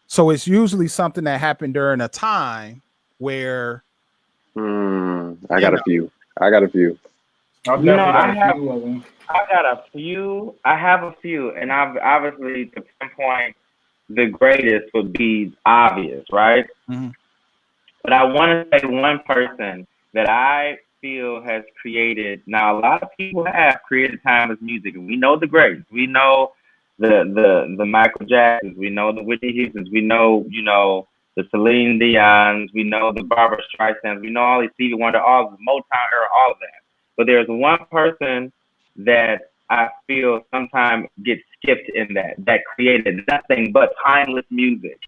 Speaker 1: So it's usually something that happened during a time where
Speaker 3: I got a few.
Speaker 2: I've definitely got a few of them.
Speaker 4: I got a few. I have a few, and I've obviously to pinpoint the greatest would be obvious, right?
Speaker 1: Mm-hmm.
Speaker 4: But I want to say one person that I feel has created. Now, a lot of people have created timeless music, and we know the greats. We know the Michael Jacksons. We know the Whitney Houstons. We know the Celine Dion's. We know the Barbara Streisands. We know all these Stevie Wonder, all the Motown era, all of that. But there's one person that I feel sometimes gets skipped in that created nothing but timeless music,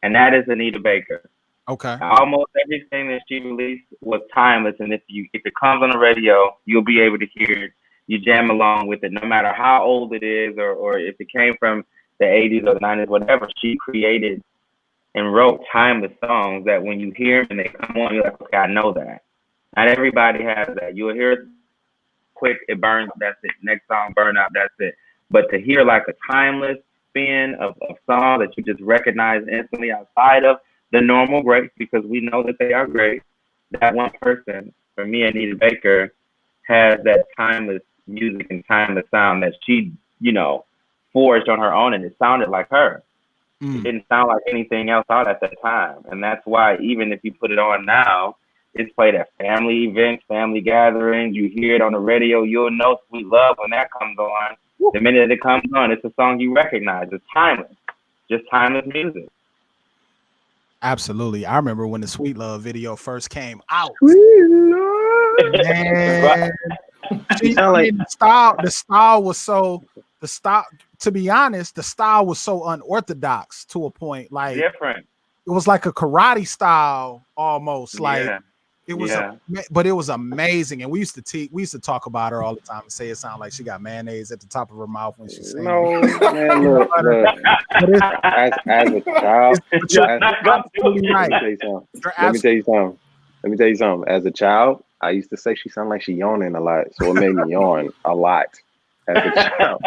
Speaker 4: and that is Anita Baker.
Speaker 1: Okay.
Speaker 4: Almost everything that she released was timeless, and if it comes on the radio, you'll be able to hear it. You jam along with it, no matter how old it is, or if it came from the 80s or the 90s, whatever. She created and wrote timeless songs that when you hear them and they come on, you're like, okay, I know that. Not everybody has that. You'll hear it quick, it burns, that's it. Next song, burn out, that's it. But to hear like a timeless spin of song that you just recognize instantly outside of the normal greats, because we know that they are great. That one person, for me, Anita Baker, has that timeless music and timeless sound that she, forged on her own, and it sounded like her. It didn't sound like anything else out at that time. And that's why even if you put it on now, it's played at family events, family gatherings. You hear it on the radio, you'll know Sweet Love when that comes on. The minute it comes on, it's a song you recognize. It's timeless. Just timeless music.
Speaker 1: Absolutely. I remember when the Sweet Love video first came out.
Speaker 3: Sweet Love.
Speaker 1: Man. The style was so to be honest, the style was so unorthodox to a point. Like
Speaker 4: different.
Speaker 1: It was like a karate style almost. Like it was but it was amazing. And we used to talk about her all the time and say it sounded like she got mayonnaise at the top of her mouth when she sang.
Speaker 3: No, man, look. As a child, let me tell you something. As a child, I used to say she sounded like she yawning a lot, so it made me yawn a lot as a child.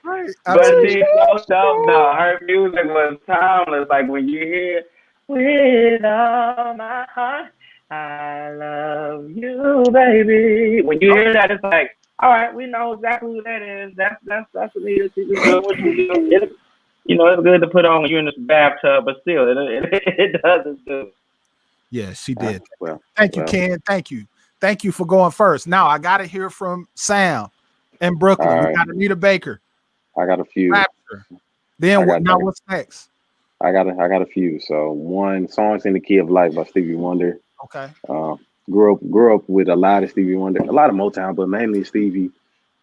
Speaker 1: Right.
Speaker 4: But see, no, her music was timeless. Like when you hear "With all my heart, I love you, baby." When you hear that, it's like, all right, we know exactly who that is. That's Anita. She's doing what you do. It's good to put on when you're in this bathtub, but still, it doesn't do.
Speaker 1: Yeah, she did.
Speaker 3: Thank
Speaker 1: you, Ken. Thank you for going first. Now I got to hear from Sam in Brooklyn.
Speaker 3: Right.
Speaker 1: We got Anita Baker.
Speaker 3: I got a few.
Speaker 1: Then what's next?
Speaker 3: I got a few. So one, Songs in the Key of Life by Stevie Wonder.
Speaker 1: Okay.
Speaker 3: Grew up with a lot of Stevie Wonder, a lot of Motown, but mainly Stevie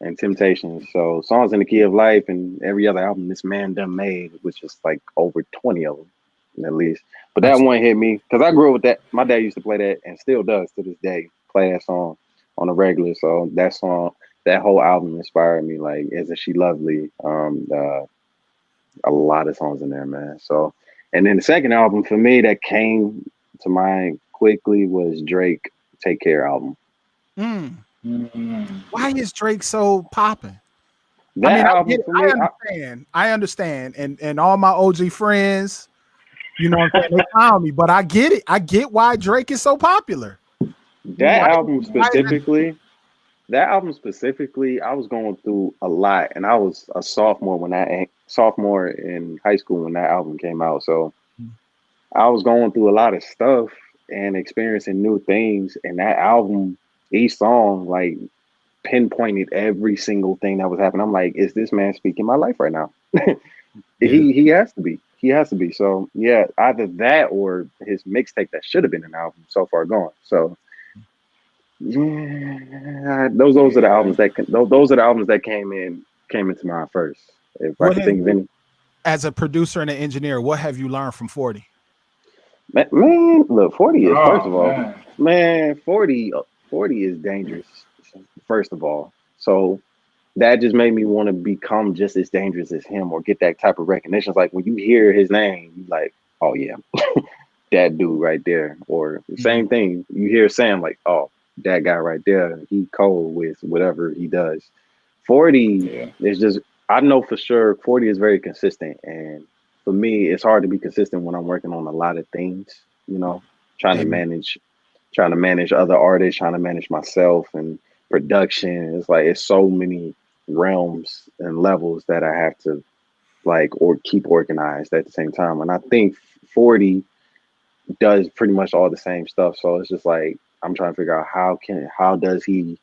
Speaker 3: and Temptations. So Songs in the Key of Life and every other album this man done made, which is like over 20 of them at least. But that one hit me because I grew up with that. My dad used to play that and still does to this day, play that song on a regular. So that song, that whole album inspired me. Like, Isn't She Lovely? A lot of songs in there, man. So, and then the second album for me that came to mind quickly was Drake Take Care album.
Speaker 1: Why is Drake so popping? I understand. And all my OG friends, they found me, but I get it. I get why Drake is so popular.
Speaker 3: That album specifically, I was going through a lot, and I was a sophomore in high school when that album came out. So I was going through a lot of stuff and experiencing new things. And that album, each song, like pinpointed every single thing that was happening. I'm like, is this man speaking my life right now? He has to be. He has to be. So yeah, either that or his mixtape that should have been an album, So Far Gone. So yeah, those are the albums that came into mind first. If I could think of any.
Speaker 1: As a producer and an engineer, what have you learned from 40?
Speaker 3: Man, look, 40 is first of all. Man, 40 is dangerous, first of all. So that just made me want to become just as dangerous as him or get that type of recognition. It's like when you hear his name, you like, oh yeah, that dude right there. Or the same thing, you hear Sam, like, oh, that guy right there, he cold with whatever he does. 40 is just, I know for sure 40 is very consistent. And for me, it's hard to be consistent when I'm working on a lot of things, trying to manage other artists, trying to manage myself and production. It's like it's so many realms and levels that I have to or keep organized at the same time. And I think 40 does pretty much all the same stuff. So it's just like I'm trying to figure out how does he,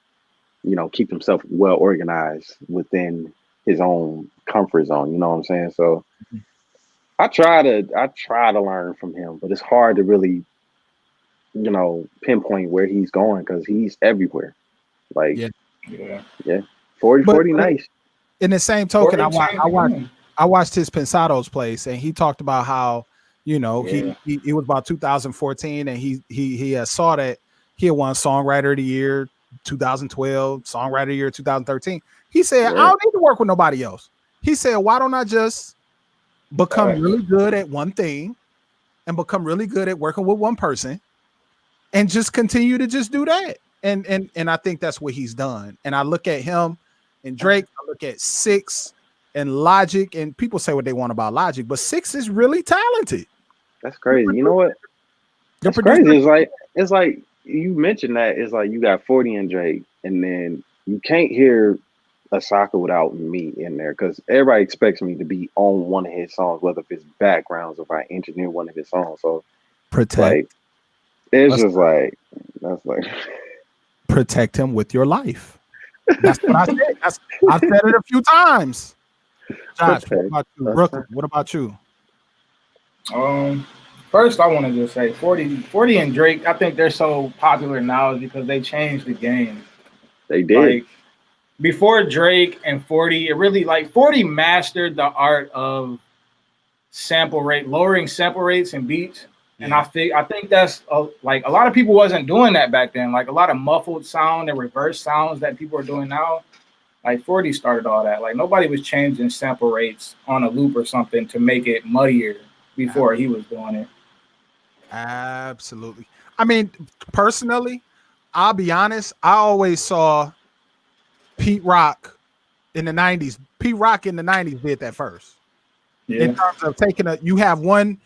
Speaker 3: keep himself well organized within his own comfort zone. You know what I'm saying? So I try to learn from him, but it's hard to really pinpoint where he's going because he's everywhere. Like, yeah. 40 nice.
Speaker 1: In the same token, I watched his Pensado's place, and he talked about how, he was about 2014, and he saw that he had won Songwriter of the Year 2012, Songwriter of the Year 2013. He said, I don't need to work with nobody else. He said, why don't I just become really good at one thing and become really good at working with one person and just continue to just do that. And I think that's what he's done. And I look at him and Drake, I look at Six and Logic, and people say what they want about Logic, but Six is really talented.
Speaker 3: That's crazy. You know what? That's crazy. It's like you mentioned that. It's like you got 40 and Drake, and then you can't hear Asaka without me in there because everybody expects me to be on one of his songs, whether it's backgrounds or if I engineer one of his songs. So
Speaker 1: protect.
Speaker 3: It's just like that's like
Speaker 1: protect him with your life. That's what I said. I've said it a few times. Josh, what about you? Brooklyn, what about you?
Speaker 2: First I want to just say 40 and Drake, I think they're so popular now because they changed the game.
Speaker 3: They did.
Speaker 2: Before Drake and 40, it really 40 mastered the art of lowering sample rates and beats. And I think that's a lot of people wasn't doing that back then. Like a lot of muffled sound and reverse sounds that people are doing now. 40 started all that. Nobody was changing sample rates on a loop or something to make it muddier before he was doing it.
Speaker 1: Absolutely. I mean, personally, I'll be honest, I always saw Pete Rock in the 90s. Pete Rock in the 90s did that first. Yeah. In terms of taking you have one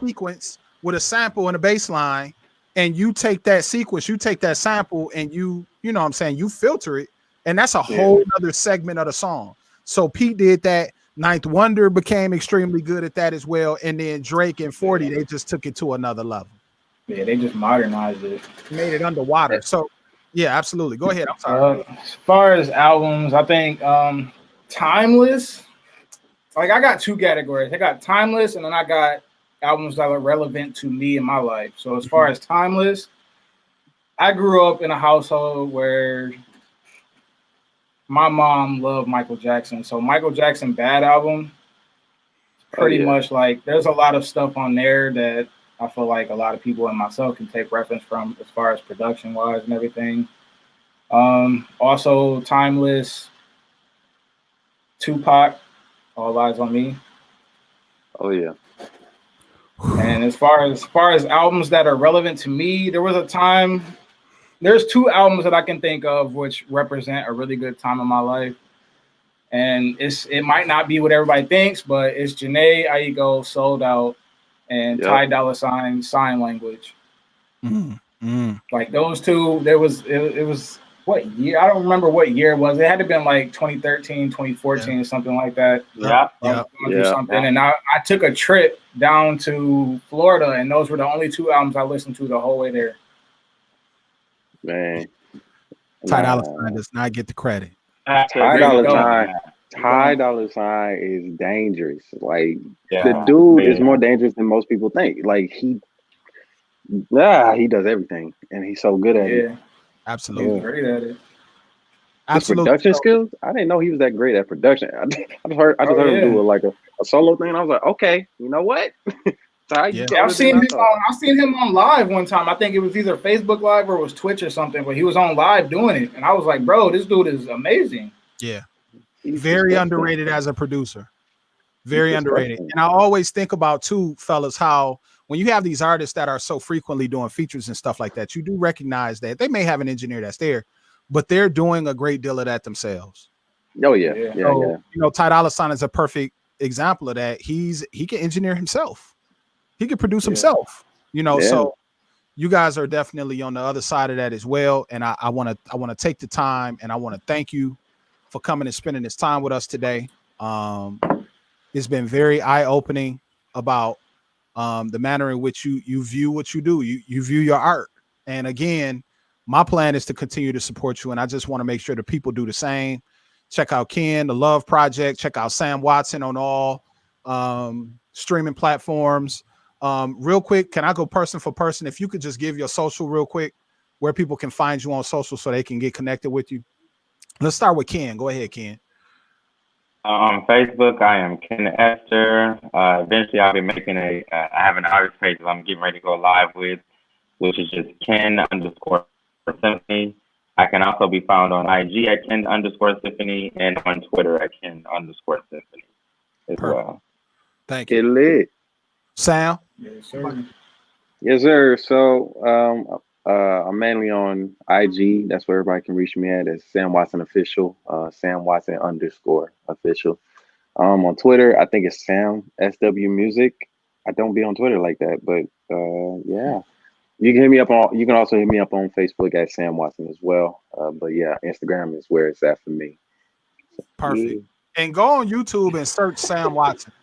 Speaker 1: sequence with a sample and a bass line, and you take that sequence, you take that sample, and you know what I'm saying, you filter it, and that's a whole other segment of the song. So Pete did that. Ninth Wonder became extremely good at that as well, and then Drake and 40, they just took it to another level.
Speaker 2: Yeah, they just modernized it,
Speaker 1: made it underwater. So yeah, absolutely. Go ahead. I'm sorry.
Speaker 2: As far as albums, I think timeless. I got two categories. I got timeless, and then I got albums that are relevant to me in my life. So as far as timeless, I grew up in a household where my mom loved Michael Jackson. So Michael Jackson Bad album, pretty much there's a lot of stuff on there that I feel like a lot of people and myself can take reference from as far as production wise and everything. Also timeless, Tupac, All Eyes on Me.
Speaker 3: Oh yeah.
Speaker 2: And as far as albums that are relevant to me, there's two albums that I can think of which represent a really good time in my life. And it might not be what everybody thinks, but it's Janae Aiko, Sold Out, and Ty Dolla $ign, Sign Language. Those two, it was what year? I don't remember what year it was. It had to have been 2013, 2014 or something like that. Something. And I took a trip down to Florida, and those were the only two albums I listened to the whole way there.
Speaker 3: Man.
Speaker 1: Ty Dolla $ign does not get the credit.
Speaker 3: Ty Dolla $ign is dangerous. The dude is more dangerous than most people think. He does everything, and he's so good at it.
Speaker 1: Absolutely.
Speaker 2: Great at it.
Speaker 1: Absolutely.
Speaker 3: Production skills? I didn't know he was that great at production. I just heard him do a solo thing. And I was like, okay, you know what? So how you
Speaker 1: Yeah.
Speaker 3: colder
Speaker 2: I've seen
Speaker 3: than I
Speaker 2: him.
Speaker 3: thought?
Speaker 2: I've seen him on live one time. I think it was either Facebook Live or it was Twitch or something. But he was on live doing it, and I was like, "Bro, this dude is amazing."
Speaker 1: Yeah.
Speaker 3: He's
Speaker 1: Very
Speaker 3: disgusting.
Speaker 1: underrated as a producer.
Speaker 3: He's
Speaker 1: Very underrated.
Speaker 3: disgusting.
Speaker 1: And I always think about too, fellas, how when you have these artists that are so frequently doing features and stuff like that, you do recognize that they may have an engineer that's there, but they're doing a great deal of that themselves.
Speaker 3: Oh yeah,
Speaker 2: Yeah.
Speaker 3: yeah,
Speaker 1: So,
Speaker 3: yeah.
Speaker 1: you know, Ty Dolla $ign is a perfect example of that. He can engineer himself. He can produce
Speaker 2: Yeah.
Speaker 1: himself, you know.
Speaker 3: Yeah.
Speaker 1: So you guys are definitely on the other side of that as well. And I want to take the time and I want to thank you for coming and spending this time with us today. It's been very eye-opening about the manner in which you view what you do. You view your art. And again, my plan is to continue to support you. And I just want to make sure that people do the same. Check out Ken, the Love Project. Check out Sam Watson on all streaming platforms. Real quick, can I go person for person? If you could just give your social real quick, where people can find you on social so they can get connected with you. Let's start with Ken. Go ahead, Ken.
Speaker 4: On Facebook, I am Ken Ester. Eventually, I'll be making I have an artist page that I'm getting ready to go live with, which is just Ken_Symphony. I can also be found on IG at Ken_Symphony and on Twitter at Ken_Symphony as well.
Speaker 1: Thank
Speaker 3: Get
Speaker 1: you.
Speaker 3: lit.
Speaker 1: Sam?
Speaker 2: Yes, sir.
Speaker 3: Yes, sir. So I'm mainly on IG. That's where everybody can reach me at. It's Sam Watson Official, Sam Watson _official. On Twitter, I think it's Sam SW Music. I don't be on Twitter like that, but yeah. You can hit me up on. You can also hit me up on Facebook at Sam Watson as well. But yeah, Instagram is where it's at for me.
Speaker 1: Perfect.
Speaker 3: Yeah.
Speaker 1: And go on YouTube and search Sam Watson.
Speaker 3: Oh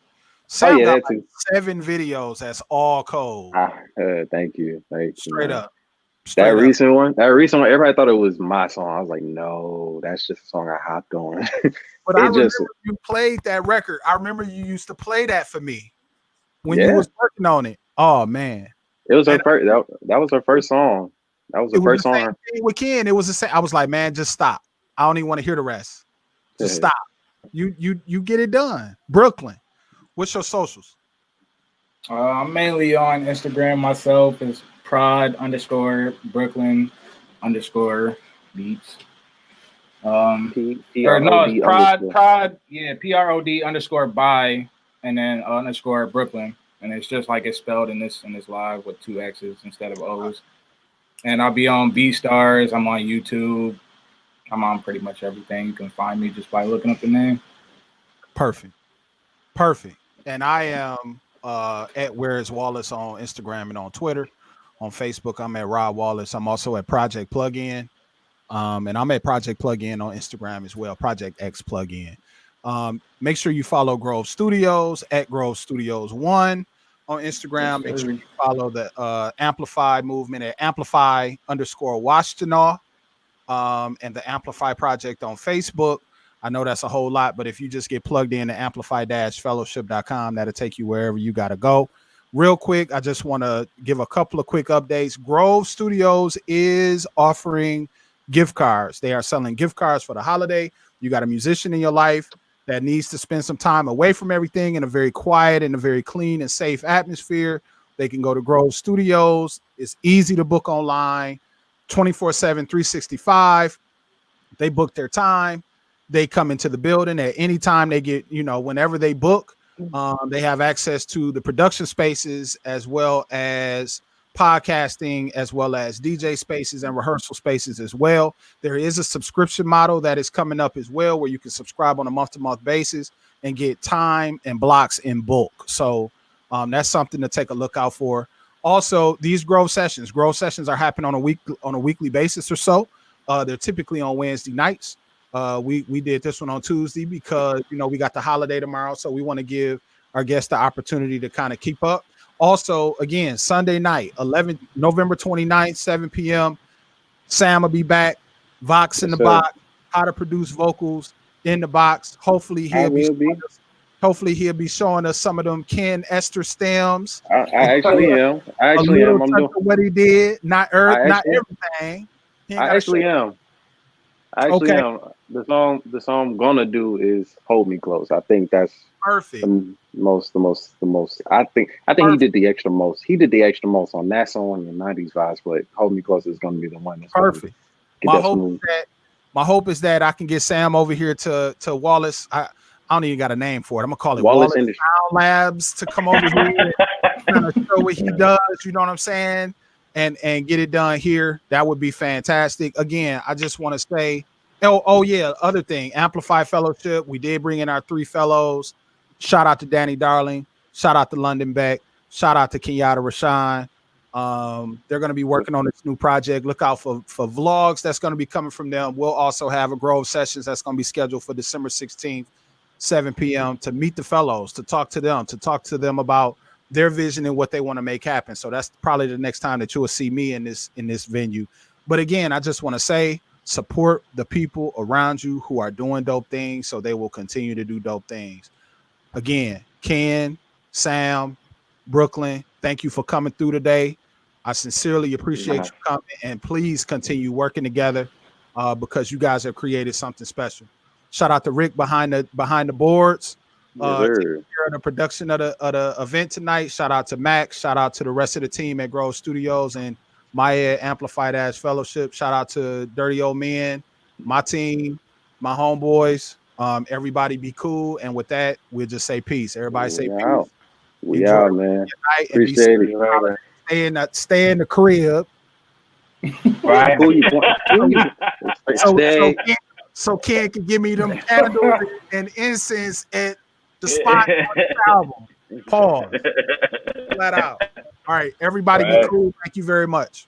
Speaker 1: Sam
Speaker 3: yeah,
Speaker 1: got
Speaker 3: that's
Speaker 1: like 7 videos that's all cold.
Speaker 3: thank you.
Speaker 1: Straight
Speaker 3: man.
Speaker 1: up.
Speaker 3: That
Speaker 1: Straight up.
Speaker 3: recent one, everybody thought it was my song. I was like, no, that's just a song I hopped on.
Speaker 1: But I
Speaker 3: It
Speaker 1: remember
Speaker 3: just
Speaker 1: you played that record. I remember you used to play that for me when
Speaker 3: Yeah.
Speaker 1: you was working on it. Oh man.
Speaker 3: it was her
Speaker 1: And-
Speaker 3: first. That was her first song. That was
Speaker 1: It
Speaker 3: the
Speaker 1: was
Speaker 3: first
Speaker 1: the same
Speaker 3: song.
Speaker 1: thing with Ken. It was the same. I was like, man, just stop. I don't even want to hear the rest. Just stop. You get it done. Brooklyn. What's your socials?
Speaker 2: I'm mainly on Instagram myself. It's prod_Brooklyn_beats. Or no, it's prod, yeah, PROD_by and then _Brooklyn. And it's just like it's spelled in this live with 2 X's instead of O's. And I'll be on BeatStars. I'm on YouTube. I'm on pretty much everything. You can find me just by looking up the name.
Speaker 1: Perfect. And I am at Where Is Wallace on Instagram and on Twitter. On Facebook, I'm at Rod Wallace. I'm also at Project Plugin. And I'm at Project Plugin on Instagram as well, Project X Plugin. Make sure you follow Grove Studios at Grove Studios 1 on Instagram. Make sure you follow the Amplify movement at Amplify_Washtenaw and the Amplify Project on Facebook. I know that's a whole lot, but if you just get plugged in to amplify-fellowship.com, that'll take you wherever you got to go. Real quick, I just want to give a couple of quick updates. Grove Studios is offering gift cards. They are selling gift cards for the holiday. You got a musician in your life that needs to spend some time away from everything in a very quiet and a very clean and safe atmosphere. They can go to Grove Studios. It's easy to book online, 24/7, 365. They book their time. They come into the building at any time they get, whenever they book, they have access to the production spaces as well as podcasting, as well as DJ spaces and rehearsal spaces as well. There is a subscription model that is coming up as well, where you can subscribe on a month-to-month basis and get time and blocks in bulk. So that's something to take a look out for. Also, these Grove sessions are happening on a weekly basis or so. They're typically on Wednesday nights. We did this one on Tuesday because we got the holiday tomorrow, so we want to give our guests the opportunity to kind of keep up. Also, again, Sunday night, November 29th, 7 p.m. Sam will be back. Vox in the box. How to produce vocals in the box. Hopefully he'll be showing us some of them Ken Ester stems.
Speaker 3: I actually am. I'm doing
Speaker 1: what he did. Not everything.
Speaker 3: I actually am. Actually,
Speaker 1: Okay,
Speaker 3: the song I'm gonna do is "Hold Me Close." I think that's
Speaker 1: perfect,
Speaker 3: the most. I think he
Speaker 1: perfect,
Speaker 3: did the extra most. He did the extra most on that song and '90s vibes, but "Hold Me Close" is gonna be the one that's gonna
Speaker 1: perfect.
Speaker 3: get
Speaker 1: My
Speaker 3: that
Speaker 1: hope
Speaker 3: smooth.
Speaker 1: is that my hope is that I can get Sam over here to Wallace. I don't even got a name for it. I'm gonna call it
Speaker 3: Wallace
Speaker 1: Wallace
Speaker 3: Industries.
Speaker 1: Sound Labs to come over here and kind of show what he does. You know what I'm saying? And get it done here. That would be fantastic. Again, I just want to say, oh yeah, other thing, Amplify Fellowship. We did bring in our 3 fellows. Shout out to Danny Darling. Shout out to London Beck. Shout out to Kenyatta Rashawn. They're going to be working on this new project. Look out for vlogs that's going to be coming from them. We'll also have a Grove Sessions that's going to be scheduled for December 16th, 7 p.m. to meet the fellows, to talk to them about their vision and what they want to make happen. So that's probably the next time that you will see me in this venue. But again, I just want to say, support the people around you who are doing dope things so they will continue to do dope things. Again, Ken, Sam, Brooklyn, thank you for coming through today. I sincerely appreciate you coming, and please continue working together because you guys have created something special. Shout out to Rick behind the boards,
Speaker 3: Yes,
Speaker 1: taking
Speaker 3: sir.
Speaker 1: care of the production of the event tonight. Shout out to Max. Shout out to the rest of the team at Grove Studios and Maya Amplified Ash Fellowship. Shout out to Dirty Old Men, my team, my homeboys. Everybody be cool. And with that, we'll just say peace. Everybody say
Speaker 3: We
Speaker 1: peace.
Speaker 3: out. We
Speaker 1: Enjoy
Speaker 3: out,
Speaker 1: your
Speaker 3: man.
Speaker 1: night and be safe.
Speaker 3: Appreciate it.
Speaker 4: Later.
Speaker 1: Stay in the crib.
Speaker 4: Right.
Speaker 3: Who you point? Stay.
Speaker 1: So Ken can give me them candles and incense at the spot on this album. Pause. Flat out. All right. Everybody be
Speaker 4: Right.
Speaker 1: cool. Thank you very much.